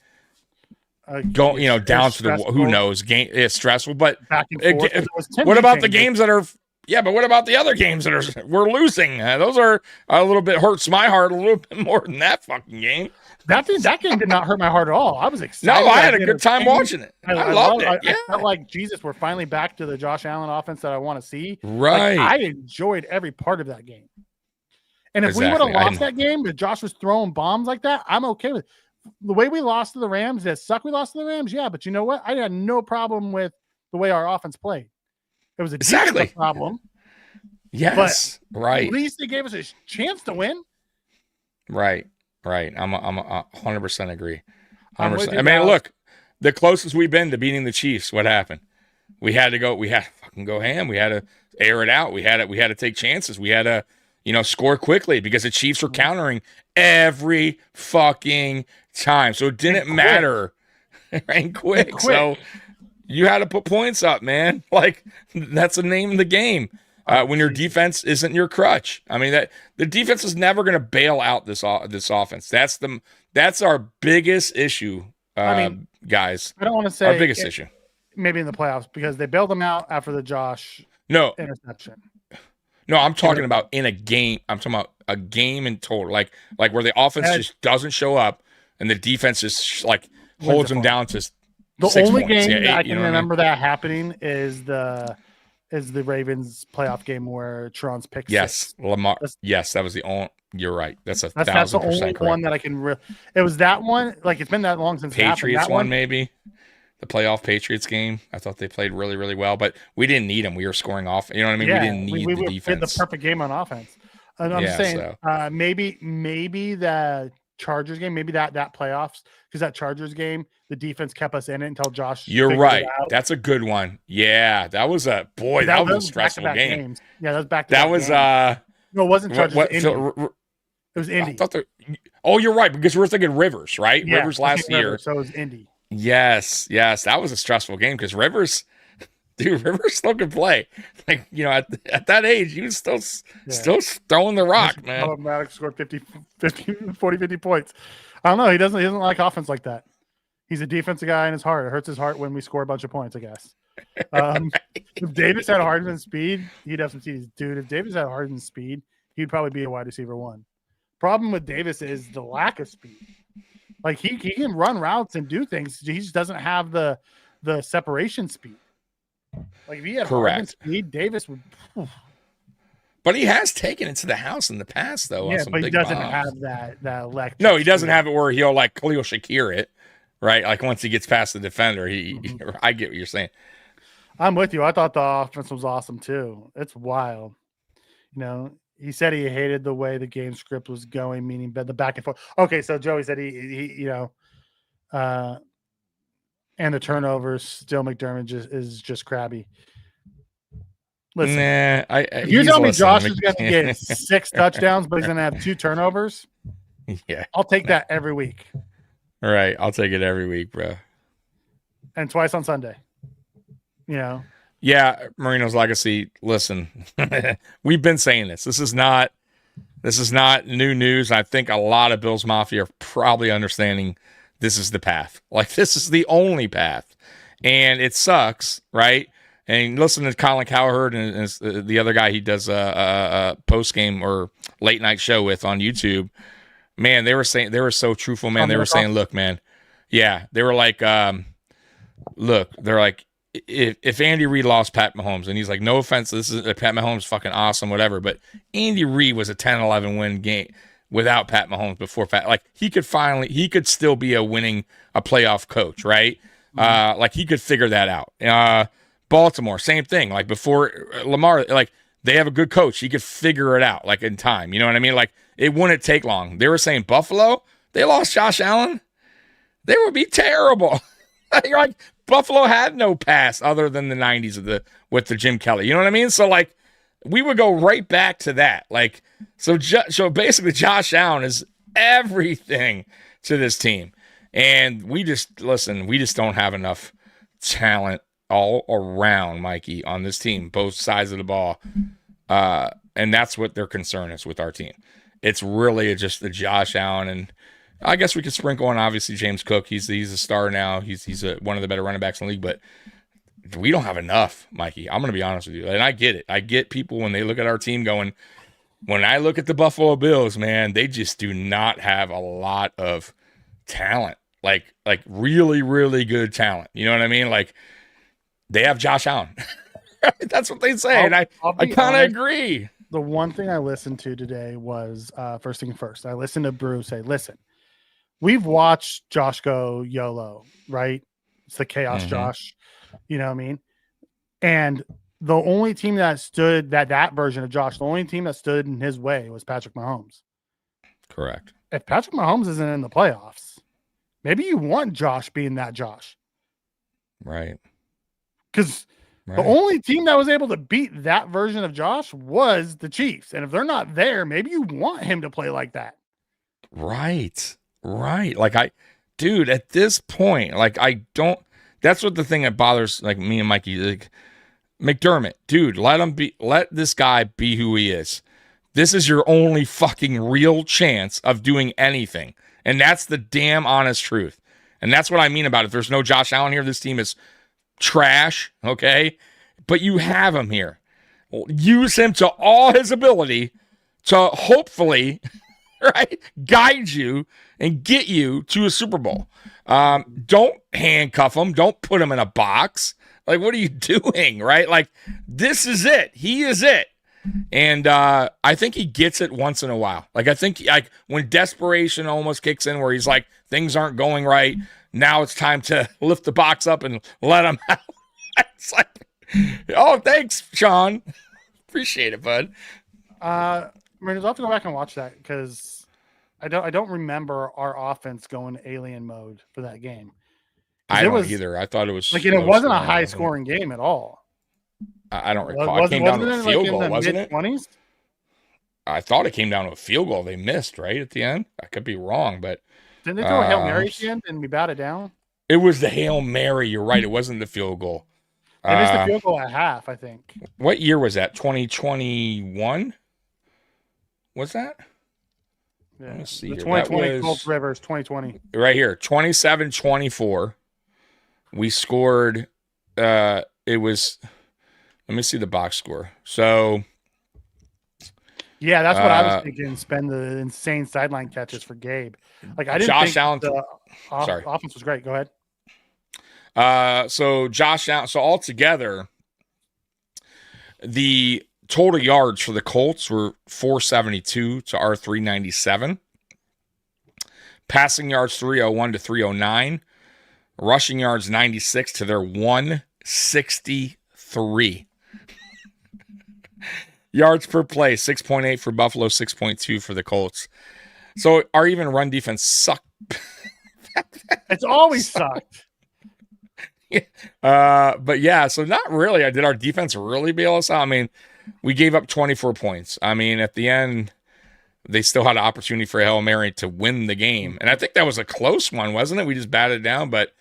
Go, down to the who knows game. It's stressful, but back and forth, what about the games that are? Yeah, but what about the other games that we're losing? Those are a little bit hurts my heart a little bit more than that fucking game. That game did not hurt my heart at all. I was excited. No, I had a good time watching it. I loved it. I felt like Jesus. We're finally back to the Josh Allen offense that I want to see. Right. I enjoyed every part of that game. And if we would have lost that game, if Josh was throwing bombs like that, I'm okay with it. The way we lost to the Rams, that suck. We lost to the Rams, yeah. But you know what? I had no problem with the way our offense played. It was a defensive problem. Yes, but right. At least they gave us a chance to win. Right. I'm 100% agree. 100%. I mean, look, the closest we've been to beating the Chiefs. What happened? We had to fucking go ham. We had to air it out. We had to take chances. We had to, score quickly because the Chiefs were countering every fucking time. So it didn't matter. And quick. So you had to put points up, man. Like, that's the name of the game. When your defense isn't your crutch. I mean, that the defense is never going to bail out this offense. That's our biggest issue, guys. I don't want to say our biggest issue. Maybe in the playoffs because they bailed them out after the Josh interception. No, I'm talking about in a game. I'm talking about a game in total, like where the offense just doesn't show up and the defense just holds them down to the 6 only points. game that I can remember that happening is the Ravens playoff game where Tron's pick. Yes, Lamar. Yes, that was the only. You're right. That's the 1,000% only correct. one that I can. It was that one. Like, it's been that long since Patriots one maybe. The playoff Patriots game. I thought they played really, really well, but we didn't need them. We were scoring off. You know what I mean? Yeah, we didn't need the defense. We had the perfect game on offense. And I'm saying maybe the Chargers game, maybe that playoffs, because that Chargers game, the defense kept us in it until Josh. You're right. That's a good one. Yeah, that was a a stressful game. Games. Yeah, that was back. That was no, it wasn't Chargers. It was Indy. You're right, because we're thinking Rivers, right? Yeah, Rivers last year. So it was Indy. Yes, that was a stressful game because Rivers still can play. Like, at that age, he was still throwing the rock, man. Maddox scored 50 points. I don't know. He doesn't like offense like that. He's a defensive guy in his heart. It hurts his heart when we score a bunch of points, I guess. If Davis had Hardman's speed, he'd have some TDs. Dude, if Davis had Hardman's speed, he'd probably be a wide receiver 1. Problem with Davis is the lack of speed. Like he can run routes and do things. He just doesn't have the separation speed. Like if he had Hardman's speed, Davis would. But he has taken it to the house in the past, though. Yeah, on some but he big doesn't bombs. have that electric. No, he doesn't speed. have it where he'll like Khalil Shakir it, right? Like once he gets past the defender, I get what you're saying. I'm with you. I thought the offense was awesome too. It's wild. You know, he said he hated the way the game script was going, meaning the back and forth. Okay, so Joey said he and the turnovers. Still, McDermott is just crabby. Listen, if you're telling me Josh is going to get 6 touchdowns, but he's going to have 2 turnovers, yeah, I'll take that every week. All right, I'll take it every week, bro. And twice on Sunday. You know. Yeah, Marino's legacy. Listen, we've been saying this. This is not new news. I think a lot of Bills Mafia are probably understanding this is the path. Like this is the only path, and it sucks, right? And listen to Colin Cowherd and the other guy he does a post game or late night show with on YouTube. Man, they were so truthful, man. They were saying, look, man, yeah, they were like, look, they're like, if Andy Reid lost Pat Mahomes, and he's like, no offense, this is Pat Mahomes fucking awesome, whatever, but Andy Reid was a 10-11 win game without Pat Mahomes before Pat. Like he could still be a playoff coach, right? Like he could figure that out. Baltimore, same thing. Like before Lamar, like they have a good coach. He could figure it out like in time. You know what I mean? Like it wouldn't take long. They were saying Buffalo, they lost Josh Allen. They would be terrible. You're like Buffalo had no past other than the 90s with the Jim Kelly. You know what I mean? So like we would go right back to that. Like so basically Josh Allen is everything to this team. And we just don't have enough talent all around, Mikey, on this team, both sides of the ball. And that's what their concern is with our team. It's really just the Josh Allen, and I guess we could sprinkle on obviously James Cook. He's a star now. He's one of the better running backs in the league, but we don't have enough, Mikey. I'm going to be honest with you. And I get it. I get people when they look at our team going, when I look at the Buffalo Bills, man, they just do not have a lot of talent. Like really, really good talent. You know what I mean? Like, they have Josh Allen. That's what they say. And I kind of agree. The one thing I listened to today was first thing first. I listened to Brew say, listen, we've watched Josh go YOLO, right? It's the chaos Josh. You know what I mean? And the only team that stood that version of Josh, the only team that stood in his way was Patrick Mahomes. Correct. If Patrick Mahomes isn't in the playoffs, maybe you want Josh being that Josh. Right. Because the only team that was able to beat that version of Josh was the Chiefs. And if they're not there, maybe you want him to play like that. Right. Like at this point, like that's what the thing that bothers like me and Mikey, like McDermott, dude, let this guy be who he is. This is your only fucking real chance of doing anything. And that's the damn honest truth. And that's what I mean about it. If there's no Josh Allen here, this team is trash, okay? But you have him here. Use him to all his ability to hopefully, right, guide you and get you to a Super Bowl. Don't handcuff him. Don't put him in a box. Like, what are you doing, right? Like, this is it. He is it. And I think he gets it once in a while. Like, I think when desperation almost kicks in where he's like, things aren't going right, now it's time to lift the box up and let him out. It's like, oh, thanks, Sean. Appreciate it, bud. I'll have to go back and watch that because I don't remember our offense going alien mode for that game. I don't either. I thought it was like, and it wasn't a high scoring game at all. I don't recall. It came down to a field goal, wasn't it? Mid-20s? I thought it came down to a field goal. They missed right at the end. I could be wrong, but didn't they throw a Hail Mary at the end and we batted down? It was the Hail Mary. You're right. It wasn't the field goal. They missed the field goal at half, I think. What year was that? 2021? Was that? Yeah. Let me see. The 2020 Colts Rivers, 2020. Right here, 27-24. We scored. it was. Let me see the box score. So. Yeah, that's what I was thinking. Spend the insane sideline catches for Gabe. Like I didn't think Allen, the offense was great. Go ahead. So Josh Allen. So altogether, the total yards for the Colts were 472 to our 397. Passing yards 301 to 309. Rushing yards 96 to their 163. Yards per play 6.8 for Buffalo, 6.2 for the Colts. So our even run defense sucked. It's always sucked. But yeah, so not really. Did our defense really bail us out? I mean, we gave up 24 points. I mean, at the end, they still had an opportunity for Hail Mary to win the game. And I think that was a close one, wasn't it? We just batted down, but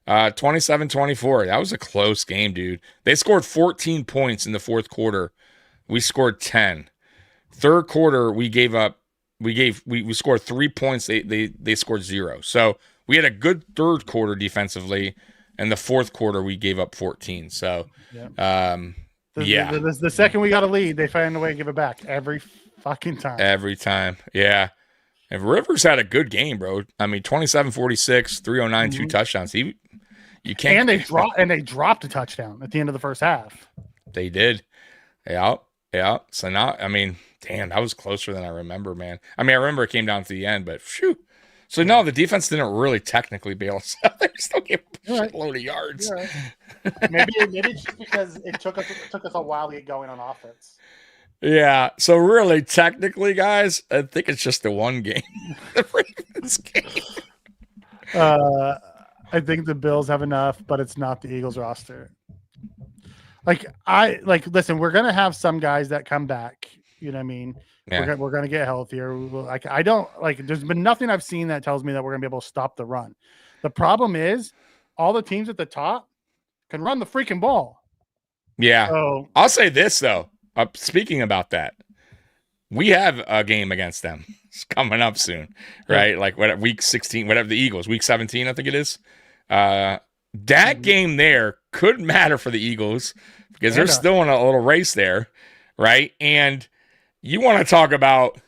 27-24. That was a close game, dude. They scored 14 points in the fourth quarter. We scored 10. Third quarter, we scored 3 points. They scored 0. So we had a good third quarter defensively, and the fourth quarter we gave up 14. So, the second we got a lead, they find a way to give it back every fucking time. Every time, yeah. And Rivers had a good game, bro. I mean, 27-46, 309, 2 touchdowns. You can't. And they dropped a touchdown at the end of the first half. They did. Yeah. So now, I mean, damn, that was closer than I remember, man. I mean, I remember it came down to the end, but phew. So no, the defense didn't really technically bail us out. They still gave a shitload of yards. Right. maybe it's just because it took us a while to get going on offense. Yeah. So really, technically, guys, I think it's just the one game. The Ravens game. I think the Bills have enough, but it's not the Eagles roster. Listen, we're gonna have some guys that come back. You know what I mean? Yeah. We're gonna get healthier. I don't there's been nothing I've seen that tells me that we're gonna be able to stop the run. The problem is all the teams at the top can run the freaking ball. Yeah. So, I'll say this though. Speaking about that, we have a game against them. It's coming up soon, right? Yeah. Like week 16, whatever the Eagles, week 17, I think it is. That game there could matter for the Eagles because they're still in a little race there, right? And you want to talk about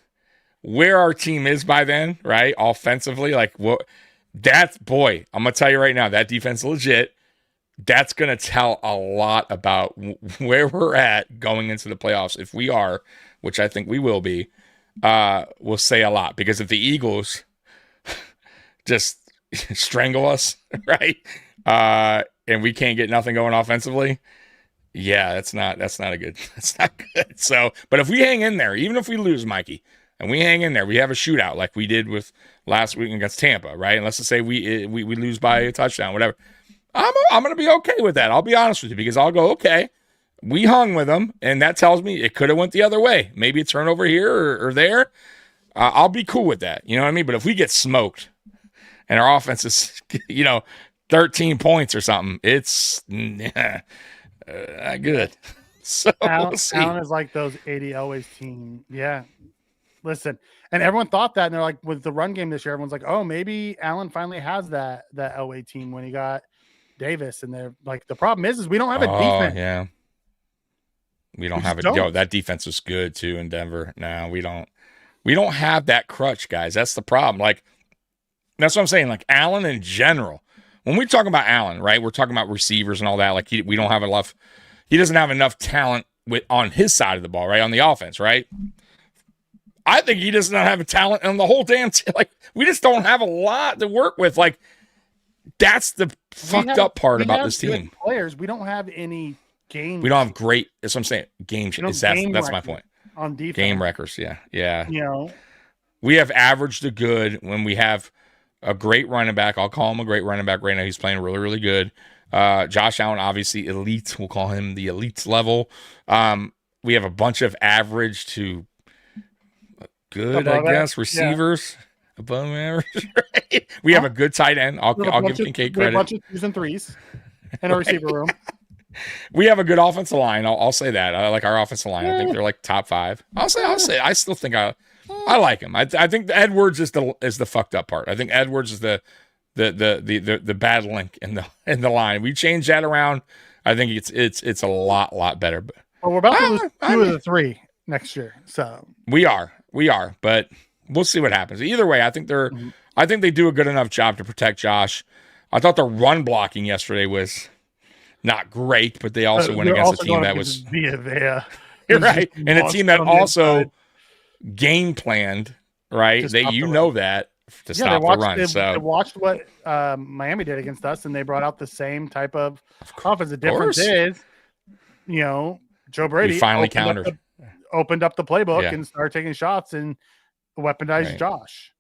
where our team is by then, right? Offensively, I'm going to tell you right now, that defense is legit. That's going to tell a lot about where we're at going into the playoffs. If we are, which I think we will be, will say a lot. Because if the Eagles just strangle us, right? And we can't get nothing going offensively. Yeah, that's not good. So, but if we hang in there, even if we lose, Mikey, and we hang in there, we have a shootout like we did with last week against Tampa, right? And let's just say we lose by a touchdown, whatever. I'm going to be okay with that. I'll be honest with you because I'll go, okay, we hung with them, and that tells me it could have went the other way. Maybe a turnover here or there. I'll be cool with that. You know what I mean? But if we get smoked and our offense is, 13 points or something, it's not good. So we'll see. Allen is like those 80 Elway's team. Yeah. Listen, and everyone thought that, and they're like, with the run game this year, everyone's like, oh, maybe Allen finally has that Elway team when he got Davis. And they're like, the problem is we don't have a defense. Yeah. We don't have it. Yo, that defense was good too in Denver. No, we don't have that crutch, guys. That's the problem. Like, that's what I'm saying. Like Allen in general. When we talk about Allen, right, we're talking about receivers and all that. Like we don't have enough. He doesn't have enough talent on his side of the ball, right, on the offense, right. I think he does not have a talent on the whole damn team. Like we just don't have a lot to work with. Like that's the fucked up part about this team. Players, we don't have any game. We don't have great. That's what I'm saying. That's my point. On defense, game records. Yeah. You we have averaged to good when we have a great running back. I'll call him a great running back right now. He's playing really, really good. Josh Allen, obviously elite. We'll call him the elite level. We have a bunch of average to good, above I guess, receivers. Yeah. Above average. Right? We have a good tight end. I'll give Kincaid credit. A bunch of 2s and 3s in our receiver room. We have a good offensive line. I'll say that. I like our offensive line. I think they're like top 5. I'll say. I still think I like him. I think Edwards is the fucked up part. I think Edwards is the bad link in the line. We changed that around. I think it's a lot better. But Well, we're about to lose 2 of the 3 next year. So we are, but we'll see what happens. Either way, I think they do a good enough job to protect Josh. I thought the run blocking yesterday was not great, but they also went against a team that was Via. You're right, and a team that also game planned, right? That to stop the run. They watched what Miami did against us, and they brought out the same type of offense. The difference is, Joe Brady finally opened up the playbook and started taking shots and weaponized Josh.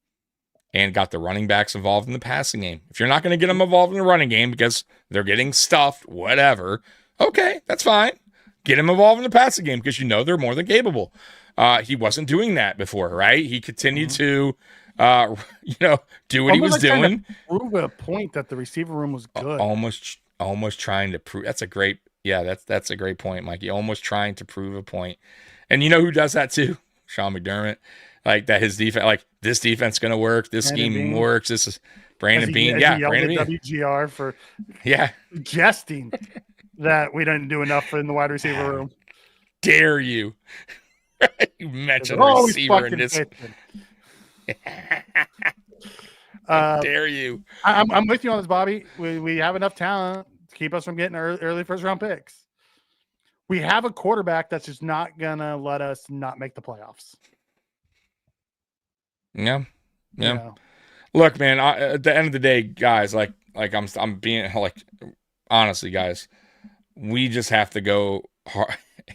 And got the running backs involved in the passing game. If you're not going to get them involved in the running game because they're getting stuffed, whatever, okay, that's fine. Get them involved in the passing game because they're more than capable. He wasn't doing that before, right? He continued to, do what he was doing. Prove a point that the receiver room was good. Almost trying to prove. That's a great point, Mikey. Almost trying to prove a point. And you know who does that too? Sean McDermott. Like that, his defense, like this defense going to work. This scheme works. This is Brandon Bean. Brandon Bean. WGR for jesting that we didn't do enough in the wide receiver room. Dare you? You mentioned receiver in this. Dare you? I'm with you on this, Bobby. We have enough talent to keep us from getting early first round picks. We have a quarterback that's just not gonna let us not make the playoffs. Yeah. Look, man. At the end of the day, guys, like I'm being like, honestly, guys, we just have to go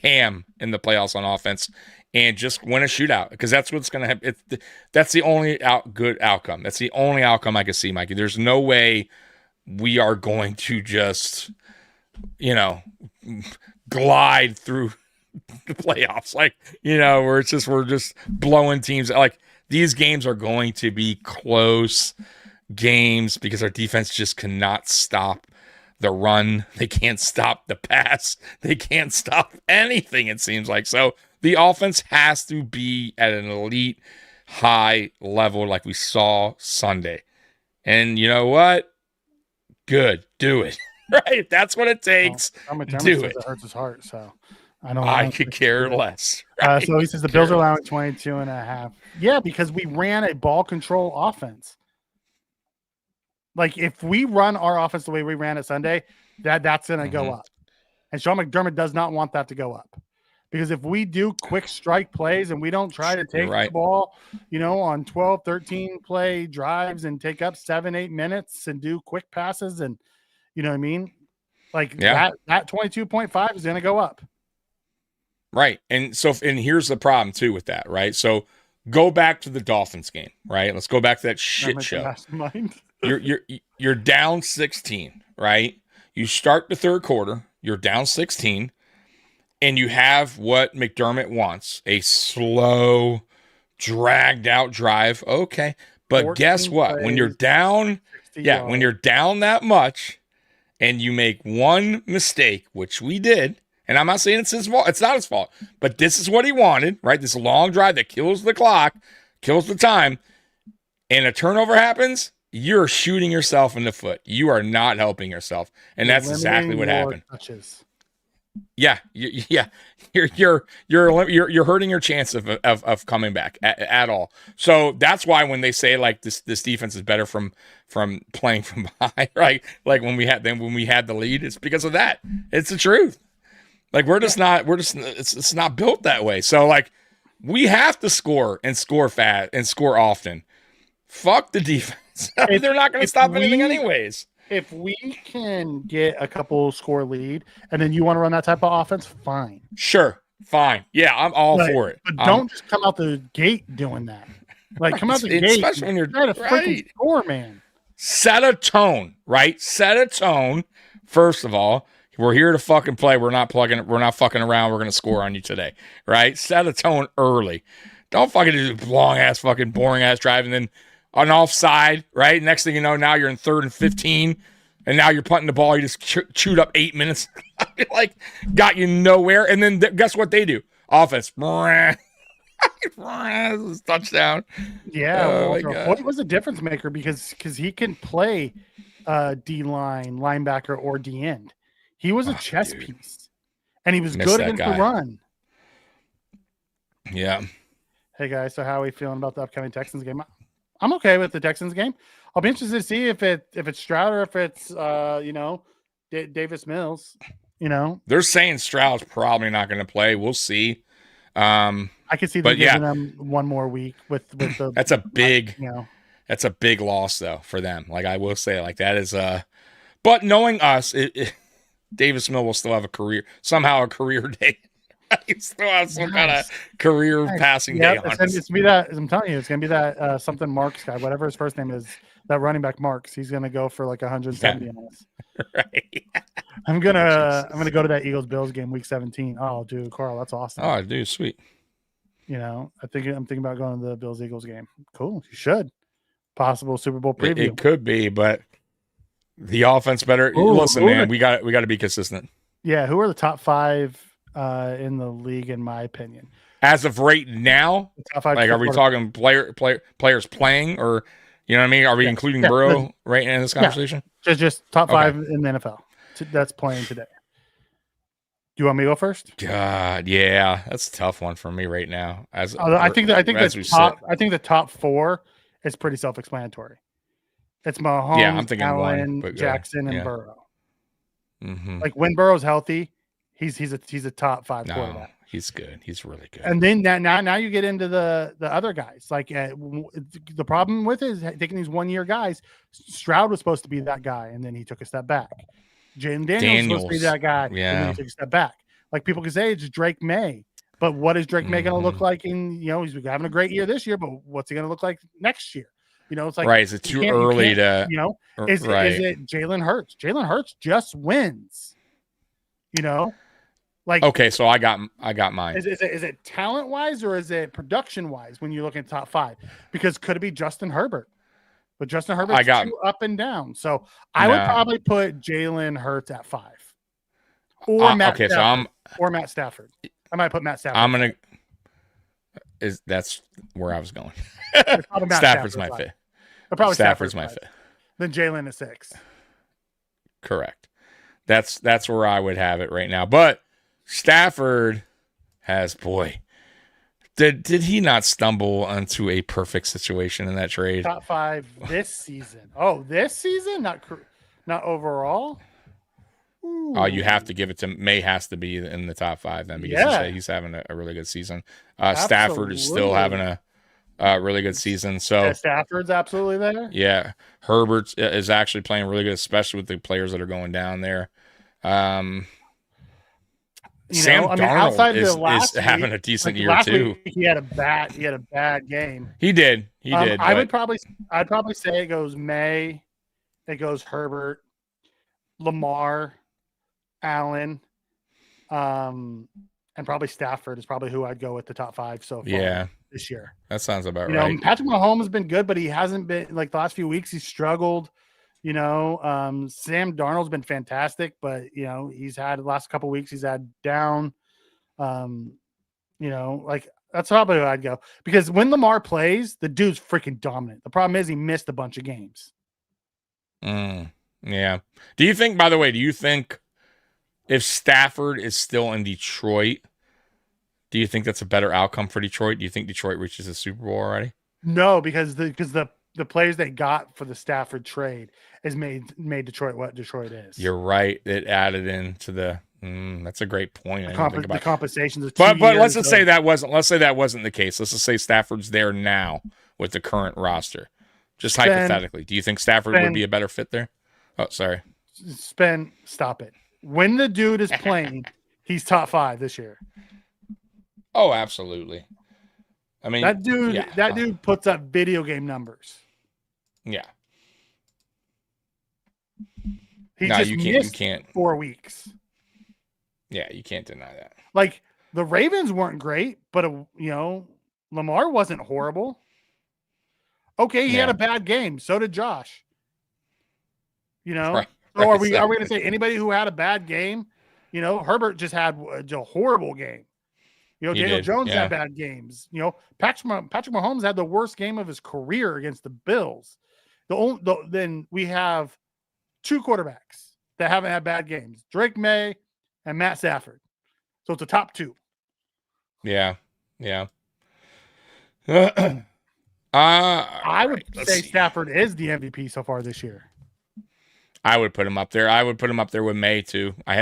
ham in the playoffs on offense and just win a shootout because that's what's going to happen. That's the only good outcome. That's the only outcome I can see, Mikey. There's no way we are going to just, glide through the playoffs. Like, we're just blowing teams. Like, these games are going to be close games because our defense just cannot stop the run. They can't stop the pass. They can't stop anything, it seems like. So the offense has to be at an elite high level like we saw Sunday. And you know what? Good. Do it. Right? That's what it takes. Do it. It hurts his heart, so I could care less. Right? So he says the Bills are allowing 22.5. Yeah, because we ran a ball control offense. Like if we run our offense the way we ran it Sunday, that's going to go up. And Sean McDermott does not want that to go up. Because if we do quick strike plays and we don't try to take the ball, on 12, 13 play drives and take up 7-8 minutes and do quick passes and you know what I mean? Like that 22.5 is going to go up. Right. And here's the problem too with that, right? So go back to the Dolphins game, right? Let's go back to that shit show. You're down 16, right? You start the third quarter, you're down 16, and you have what McDermott wants, a slow, dragged out drive. Okay. But guess what? When you're down, when you're down that much and you make one mistake, which we did, and I'm not saying it's his fault. It's not his fault. But this is what he wanted, right? This long drive that kills the clock, kills the time, and a turnover happens, you're shooting yourself in the foot. You are not helping yourself. And that's exactly what happened. Touches. Yeah. You're hurting your chance of coming back at all. So that's why when they say like this defense is better from playing from behind, right? Like when we had the lead, it's because of that. It's the truth. Like it's not built that way. So like we have to score and score fast and score often. Fuck the defense. They're not going to stop anything anyways. If we can get a couple score lead and then you want to run that type of offense, fine. Sure. Fine. Yeah, I'm all for it. But don't just come out the gate doing that. Like come out the gate, especially when you're trying to freaking score, man. Set a tone, right? Set a tone. First of all, we're here to fucking play. We're not fucking around. We're going to score on you today, right? Set a tone early. Don't fucking do long ass, fucking boring ass drive and then an offside, right? Next thing you know, now you're in 3rd and 15, and now you're punting the ball. You just chewed up 8 minutes, like got you nowhere. And then guess what they do? Offense, touchdown. Yeah, Hoyt was a difference maker because he can play D line, linebacker, or D end. He was a chess dude. piece, and he was Miss good that against guy. the run. Yeah. Hey guys, so how are we feeling about the upcoming Texans game? I'm okay with the Texans game. I'll be interested to see if it's Stroud or if it's Davis Mills. They're saying Stroud's probably not going to play. We'll see. I could see them But yeah. giving them one more week with the. That's a big you that's a big loss though for them. Like I will say, like that is but knowing us, Davis Mill will still have a career day. He still have some kind of career passing day on it's gonna be that. I'm telling you, it's gonna be that something Marks guy, whatever his first name is, that running back Marks. He's gonna go for like 170 on us. Right. I'm gonna go to that Eagles Bills game week 17. Oh, dude, Carl, that's awesome. Oh, dude, sweet. I'm thinking about going to the Bills Eagles game. Cool, you should. Possible Super Bowl preview. It could be, but the offense better. Listen, man, we got to be consistent. Yeah, who are the top 5 in the league, in my opinion? As of right now, like, are we talking players playing, or you know what I mean? Are we including Burrow right in this conversation? Just top 5 in the NFL that's playing today. Do you want me to go first? God, yeah, that's a tough one for me right now. I think the top 4 is pretty self-explanatory. It's Mahomes, I'm thinking Allen, Jackson, and Burrow. Mm-hmm. Like when Burrow's healthy, he's a top 5 quarterback. He's good. He's really good. And then now you get into the other guys. Like the problem with it is taking these 1-year guys. Stroud was supposed to be that guy, and then he took a step back. Jalen Daniels was supposed to be that guy, and then he took a step back. Like people can say it's Drake May, but what is Drake May going to look like he's having a great year this year, but what's he going to look like next year? It's like, right. Is it too early to, is it Jalen Hurts? Jalen Hurts just wins, like, okay. So I got mine. Is it talent wise or is it production wise when you look at top 5? Because could it be Justin Herbert? But Justin Herbert's too up and down. So I would probably put Jalen Hurts at 5 or Matt Stafford. Or Matt Stafford. I might put Matt Stafford. That's where I was going. Stafford's my 5th. Probably Stafford's my 5th. Then Jalen at 6. Correct. That's where I would have it right now. But Stafford has, did he not stumble onto a perfect situation in that trade? Top 5 this season. Oh, this season, not overall. Ooh. Oh, you have to give it to May. Has to be in the top 5 then, because he's having a really good season. Stafford is still having a really good season. So Stafford's absolutely there. Yeah, Herbert is actually playing really good, especially with the players that are going down there. Sam Darnold is having a decent year too. He had a bad game. He did. I'd probably say it goes May, it goes Herbert, Lamar, Allen, and probably Stafford is probably who I'd go with the top 5 so far this year. That sounds about right. Patrick Mahomes has been good, but he hasn't been, like, the last few weeks he's struggled. Sam Darnold's been fantastic, but he's had the last couple weeks he's had down. Like, that's probably where I'd go, because when Lamar plays, the dude's freaking dominant. The problem is he missed a bunch of games. Yeah. Do you think if Stafford is still in Detroit, do you think that's a better outcome for Detroit? Do you think Detroit reaches the Super Bowl already? No, because the players they got for the Stafford trade has made Detroit what Detroit is. You're right. It added into the. That's a great point. The compensations. But let's just say that wasn't the case. Let's just say Stafford's there now with the current roster. Just hypothetically, do you think Stafford would be a better fit there? Oh, sorry. Stop it. When the dude is playing, he's top 5 this year. Oh, absolutely. I mean, that dude puts up video game numbers. Yeah. You can't 4 weeks. Yeah, you can't deny that. Like, the Ravens weren't great, but Lamar wasn't horrible. Okay, he had a bad game. So did Josh. Right. So are we going to say anybody who had a bad game? Herbert just had a horrible game. Daniel Jones had bad games. Patrick Mahomes had the worst game of his career against the Bills. Then we have 2 quarterbacks that haven't had bad games. Drake May and Matt Stafford. So it's a top 2. Yeah. I would say Stafford is the MVP so far this year. I would put him up there. I would put him up there with May too. I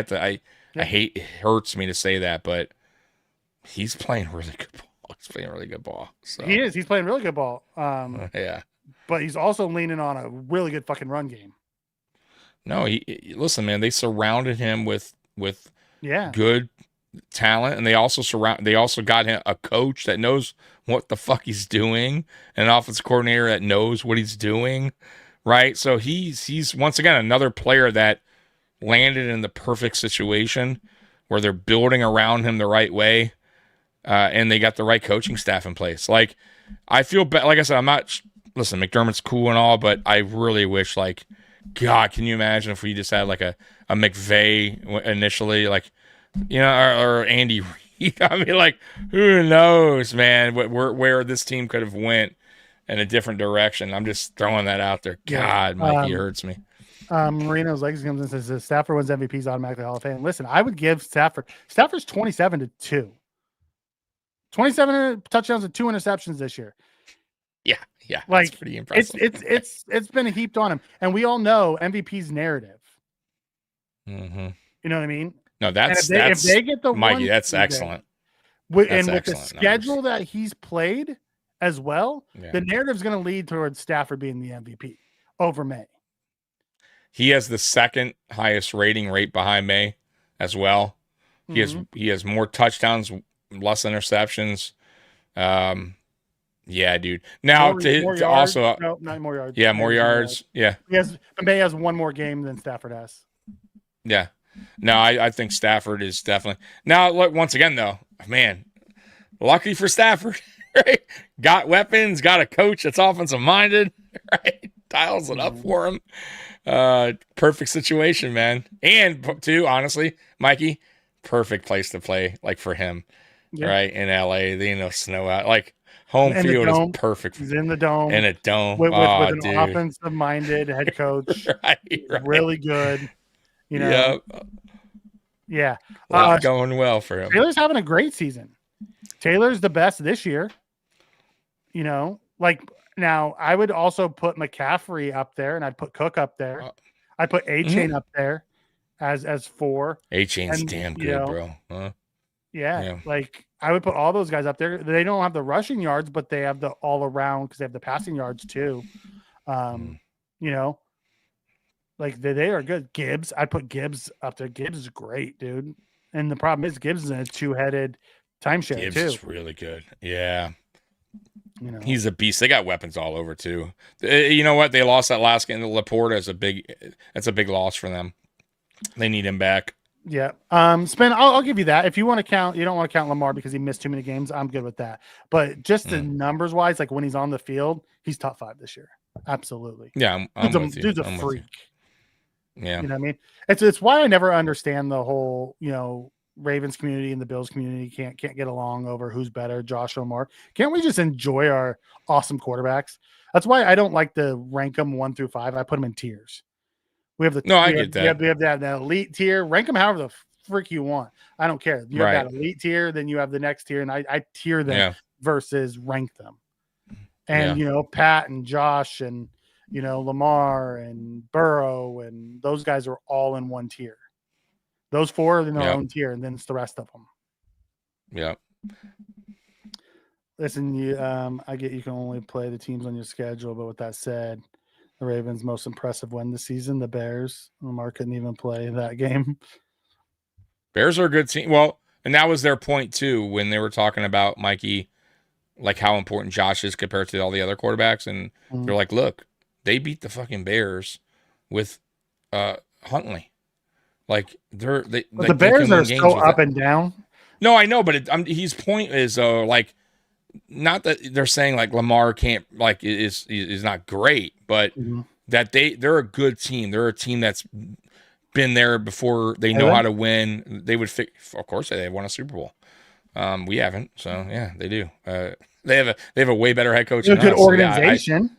hate, it hurts me to say that, but he's playing really good ball. He's playing really good ball. So. He is. He's playing really good ball. Yeah. But he's also leaning on a really good fucking run game. No, listen, man, they surrounded him with good talent, and they also got him a coach that knows what the fuck he's doing, and an offensive coordinator that knows what he's doing, right? So he's once again another player that landed in the perfect situation where they're building around him the right way, and they got the right coaching staff in place. Like, I feel bad. Like I said, listen, McDermott's cool and all, but I really wish, like, God, can you imagine if we just had like a McVay initially, like, you know, or Andy Reid? I mean, like, who knows, man, where this team could have went in a different direction. I'm just throwing that out there. God, Mikey, hurts me. Marino's Legacy comes in and says Stafford wins MVPs automatically Hall of Fame. Listen, I would give Stafford's 27-2. 27 touchdowns and 2 interceptions this year. Yeah, like, that's pretty impressive. It's been heaped on him, and we all know MVP's narrative. Mm-hmm. You know what I mean? No, that's if they get the Mikey, that's excellent. With the schedule that he's played as well, the narrative's going to lead towards Stafford being the MVP over May. He has the second highest rating rate behind May as well. He has more touchdowns, less interceptions. Yeah, dude. Now to also, no, not more yards. Yeah, more yards. Yeah. May has one more game than Stafford has. Yeah. No, I think Stafford is definitely. Now, look, once again, though, man, lucky for Stafford, right? Got weapons, got a coach that's offensive minded, right? Dials it up for him. Perfect situation, man. And too, honestly, Mikey, perfect place to play, like, for him, right? In LA, snow out, like. Home field is perfect. He's in the dome. In a dome. With an offensive-minded head coach. right. Really good. You know. Yep. Yeah. Going well for him. Taylor's having a great season. Taylor's the best this year. You know, like, now I would also put McCaffrey up there, and I'd put Cook up there. I'd put A-Chain up there as 4. A-Chain's damn good, bro. Huh? Yeah, like, I would put all those guys up there. They don't have the rushing yards, but they have the all around because they have the passing yards too. You know, like, they are good. Gibbs, I'd put Gibbs up there. Gibbs is great, dude. And the problem is Gibbs is in a 2-headed timeshare Gibbs too. is really good. Yeah. You know, he's a beast. They got weapons all over too. You know what? They lost that last game. Laporta is that's a big loss for them. They need him back. Yeah. Spin, I'll give you that. If you want to count, you don't want to count Lamar because he missed too many games. I'm good with that. But just the numbers wise, like, when he's on the field, he's top 5 this year. Absolutely. Yeah. I'm with you. Dude's a freak. Yeah. You know what I mean? It's why I never understand the whole, Ravens community and the Bills community can't get along over who's better, Josh or Lamar. Can't we just enjoy our awesome quarterbacks? That's why I don't like to rank them 1 through 5. I put them in tiers. We have I get that. We have that elite tier. Rank them however the frick you want. I don't care. You have that elite tier, then you have the next tier, and I tier them versus rank them. And Pat and Josh and Lamar and Burrow and those guys are all in one tier. Those 4 are in their own tier, and then it's the rest of them. Yeah. Listen, I get you can only play the teams on your schedule, but with that said, the Ravens' most impressive win this season, the Bears. Lamar couldn't even play that game. Bears are a good team. Well, and that was their point too when they were talking about, Mikey, like, how important Josh is compared to all the other quarterbacks, and they're like, look, they beat the fucking Bears with Huntley. Like, the Bears are so up and down. No, I know, but his point is like, not that they're saying like Lamar can't, like, is not great, but that they're a good team. They're a team that's been there before. They know how to win. They would of course they won a Super Bowl. We haven't, so yeah, they do. They have a way better head coach. Good organization.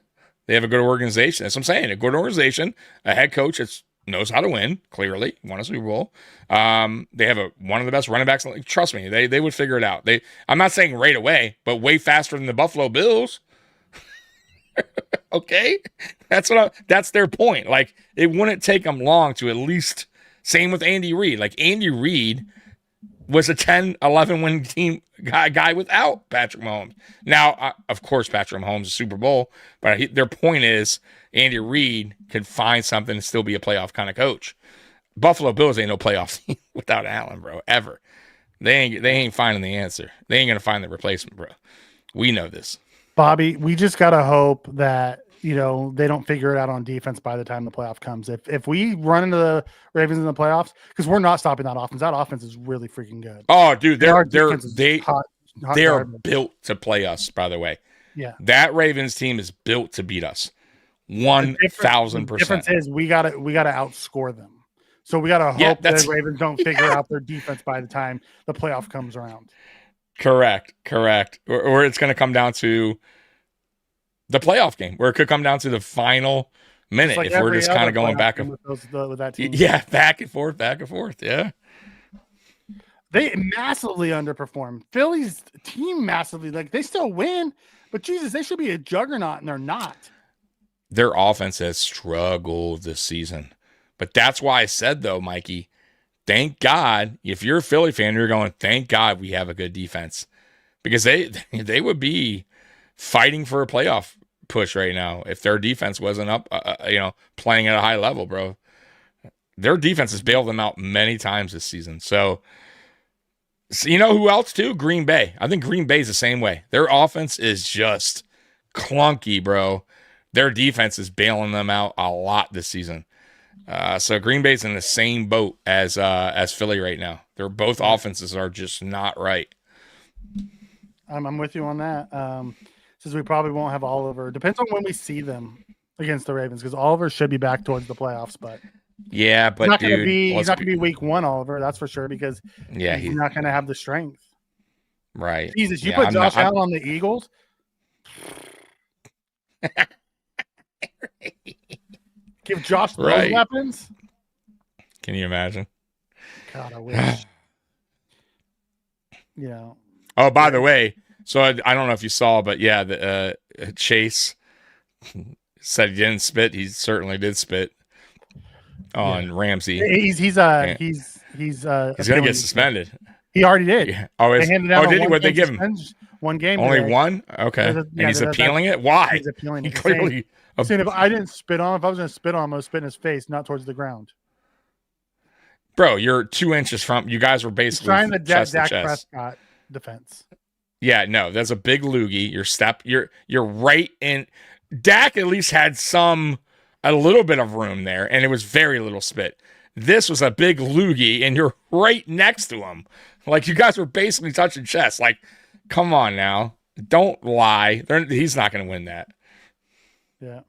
They have a good organization. That's what I'm saying. A good organization, a head coach that's knows how to win. Clearly, won a Super Bowl. They have one of the best running backs. Trust me, they would figure it out. I'm not saying right away, but way faster than the Buffalo Bills. Okay, that's their point. Like, it wouldn't take them long to at least. Same with Andy Reid. Like, Andy Reid was a 10-11 win team guy without Patrick Mahomes. Now, of course, Patrick Mahomes is Super Bowl, but their point is Andy Reid could find something and still be a playoff kind of coach. Buffalo Bills ain't no playoff team without Allen, bro, ever. They ain't finding the answer. They ain't gonna find the replacement, bro. We know this. Bobby, we just gotta hope that they don't figure it out on defense by the time the playoff comes. If we run into the Ravens in the playoffs, because we're not stopping that offense. That offense is really freaking good. Oh, dude, they are garbage. built to play us. By the way, yeah, that Ravens team is built to beat us. 1,000%. The difference is we gotta outscore them. So we gotta hope that the Ravens don't figure out their defense by the time the playoff comes around. Correct. Or it's gonna come down to the playoff game, where it could come down to the final minute if we're just kind of going back and with that team. Yeah, back and forth. Yeah. They massively underperform. Philly's team massively, they still win, but Jesus, they should be a juggernaut, and they're not. Their offense has struggled this season. But that's why I said, though, Mikey, thank God, if you're a Philly fan, you're going, thank God we have a good defense. Because they would be fighting for a playoff push right now if their defense wasn't up, playing at a high level, bro. Their defense has bailed them out many times this season. So you know who else too? Green Bay. I think Green Bay's the same way. Their offense is just clunky, bro. Their defense is bailing them out a lot this season. So Green Bay's in the same boat as Philly right now. Their both offenses are just not right. I'm with you on that. Since we probably won't have Oliver. Depends on when we see them against the Ravens, because Oliver should be back towards the playoffs, but yeah, but he's not gonna be week one, Oliver, that's for sure, because he's not gonna have the strength. Right. Jesus, you put Josh Allen on the Eagles. Give Josh those weapons. Can you imagine? God, I wish. Oh, by the way, so I don't know if you saw, but yeah, Chase said he didn't spit. He certainly did spit on Ramsey. He's gonna get suspended. He already did. Yeah. Did he? What'd they give him? One game. Only today. One? Okay. And he's appealing it? Why? He's appealing it. Clearly. Saying if I didn't spit on him, if I was going to spit on him, I would spit in his face, not towards the ground. Bro, you're 2 inches from. You guys were basically trying the Dak chest. Prescott defense. Yeah, no, that's a big loogie. You're right in. Dak at least had a little bit of room there, and it was very little spit. This was a big loogie, and you're right next to him. Like, you guys were basically touching chest. Like, come on now. Don't lie. He's not going to win that. Yeah.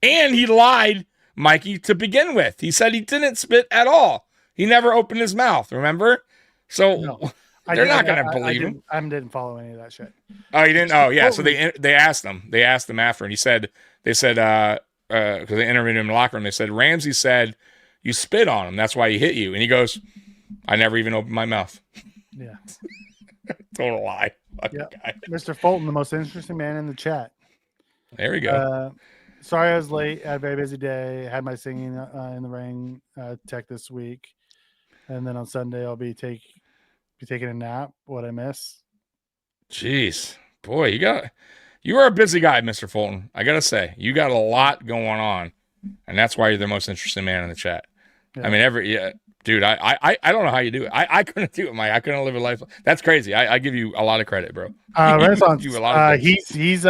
And he lied, Mikey, to begin with. He said he didn't spit at all. He never opened his mouth, remember? So they're not going to believe him. I didn't follow any of that shit. Oh, you didn't? Oh, yeah. So they asked him. They asked him after, and they said, because they interviewed him in the locker room, they said, Ramsey said, you spit on him. That's why he hit you. And he goes, I never even opened my mouth. Yeah. Total lie. Yeah. Mr. Fulton, the most interesting man in the chat. There we go. Sorry I was late. I had a very busy day. Had my singing in the ring tech this week. And then on Sunday, I'll be taking a nap. What I miss? Jeez. Boy, you are a busy guy, Mr. Fulton. I got to say, you got a lot going on. And that's why you're the most interesting man in the chat. Yeah. I mean, dude, I don't know how you do it. I couldn't do it, Mike. I couldn't live a life. That's crazy. I give you a lot of credit, bro. Renaissance. He's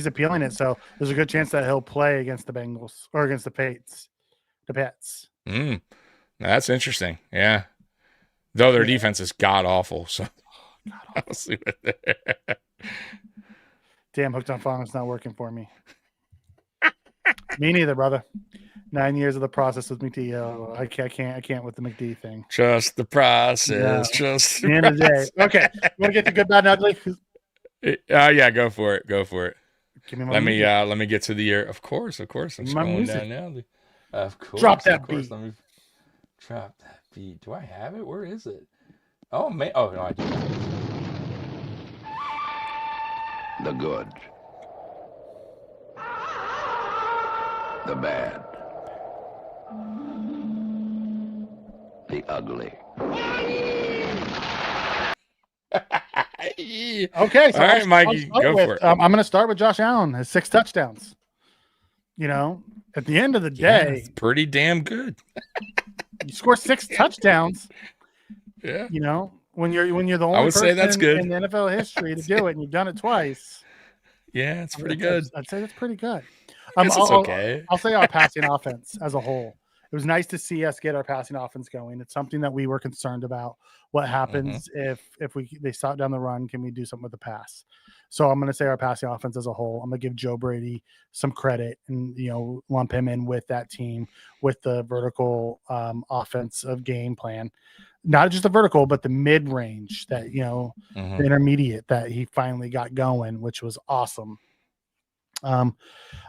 appealing it, so there's a good chance that he'll play against the Bengals or against the Pats. Now, that's interesting. Yeah. Though their defense is god awful, so I'll see what there. Damn, hooked on phone. It's not working for me. Me neither, brother. 9 years of the process with McD. Oh, I can't with the McD thing. Just the process. Yeah. Just the end of the day. Okay, you want to get to good, bad, and ugly? Yeah, go for it. Give me let me get to the year. Of course. I'm scrolling down now. Of course. Drop that of course. beat. Drop that beat. Do I have it? Where is it? Oh, man. Oh, no, I do. The good. The bad. The ugly. Okay, so all right, Mikey, start go with, for it. I'm going to start with Josh Allen, his 6 touchdowns. You know, at the end of the Yeah, day, it's pretty damn good. you score 6 touchdowns. Yeah. You know, when you're the I only would say person that's good. in the NFL history to do it, and you've done it twice. Yeah, it's pretty good. I'd say that's pretty good. Guess it's okay. I'll say our passing offense as a whole. It was nice to see us get our passing offense going. It's something that we were concerned about. What happens if they stop down the run? Can we do something with the pass? So I'm going to say our passing offense as a whole. I'm going to give Joe Brady some credit and lump him in with that team with the vertical offensive game plan. Not just the vertical, but the mid range that the intermediate that he finally got going, which was awesome. I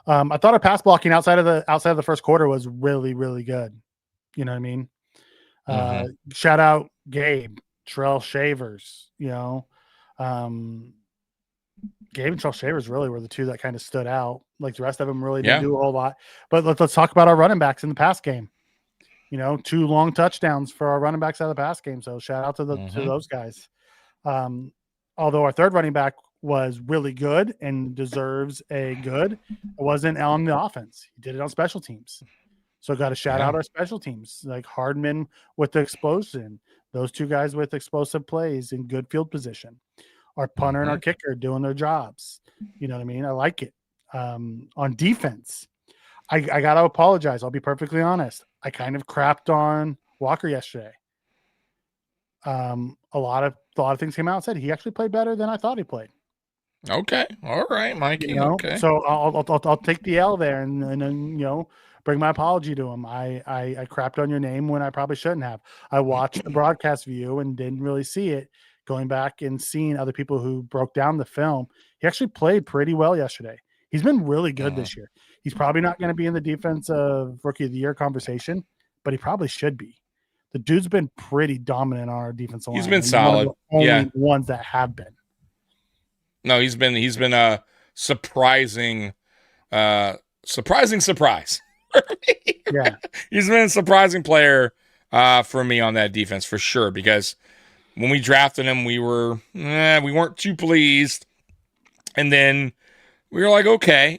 thought our pass blocking outside of the first quarter was really, really good. You know what I mean? Shout out Gabe, Terrell Shavers. Gabe and Terrell Shavers really were the two that kind of stood out. Like the rest of them really didn't do a whole lot. But let's talk about our running backs in the pass game. 2 long touchdowns for our running backs out of the pass game. So shout out to those guys. Although our third running back was really good and deserves a good, it wasn't on the offense. He did it on special teams. So got to shout out our special teams, like Hardman with the explosion, those 2 guys with explosive plays in good field position, our punter and our kicker doing their jobs. You know what I mean? I like it. On defense, I got to apologize. I'll be perfectly honest. I kind of crapped on Walker yesterday. A lot of things came out and said he actually played better than I thought he played. Okay. All right, Mikey. Okay. So I'll take the L there and then bring my apology to him. I crapped on your name when I probably shouldn't have. I watched the broadcast view and didn't really see it. Going back and seeing other people who broke down the film, he actually played pretty well yesterday. He's been really good this year. He's probably not going to be in the defensive rookie of the year conversation, but he probably should be. The dude's been pretty dominant on our defensive line. He's been solid. Only ones that have been. No, he's been a surprising surprise. Yeah. He's been a surprising player for me on that defense for sure, because when we drafted him, we weren't too pleased. And then we were like, okay,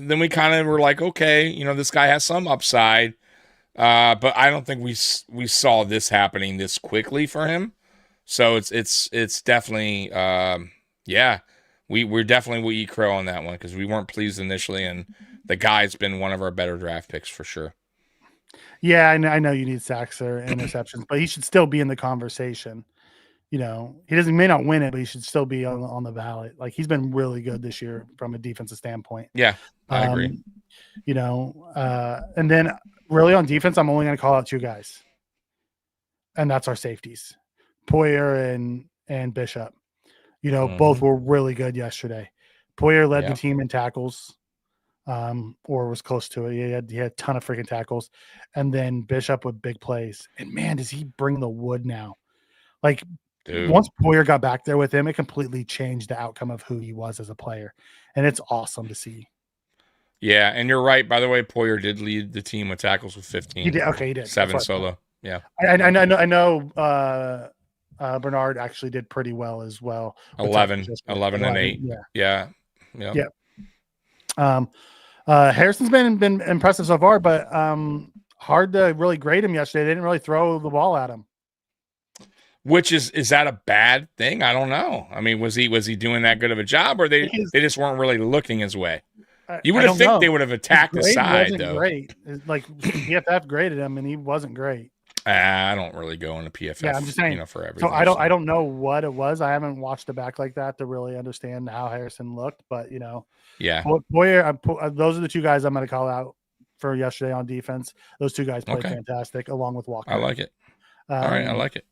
then we kind of were like, okay, this guy has some upside. But I don't think we saw this happening this quickly for him. So it's definitely, we're definitely will eat crow on that one, because we weren't pleased initially, and the guy's been one of our better draft picks for sure. Yeah, I know you need sacks or interceptions, but he should still be in the conversation. He may not win it, but he should still be on the ballot. Like, he's been really good this year from a defensive standpoint. Yeah, I agree. And then really on defense, I'm only going to call out 2 guys, and that's our safeties, Poyer and Bishop. Both were really good yesterday. Poyer led the team in tackles, or was close to it. He had a ton of freaking tackles, and then Bishop with big plays. And man, does he bring the wood now? Like, dude. Once Poyer got back there with him, it completely changed the outcome of who he was as a player, and it's awesome to see. Yeah, and you're right. By the way, Poyer did lead the team with tackles with 15. He did. Okay, he did 7 solo. Yeah, I know. Bernard actually did pretty well as well. 11 and 8. Yeah. Harrison's been impressive so far, but hard to really grade him yesterday. They didn't really throw the ball at him. Which is that a bad thing? I don't know. I mean, was he doing that good of a job, or they just weren't really looking his way? You would have think they would have attacked the side, though. Great. Like PFF graded him, and he wasn't great. I don't really go into PFF. Yeah, I'm just saying. For everything. So I don't know what it was. I haven't watched it back like that to really understand how Harrison looked. But yeah, Poyer. Those are the 2 guys I'm going to call out for yesterday on defense. Those 2 guys played fantastic, along with Walker. I like it. All right, I like it.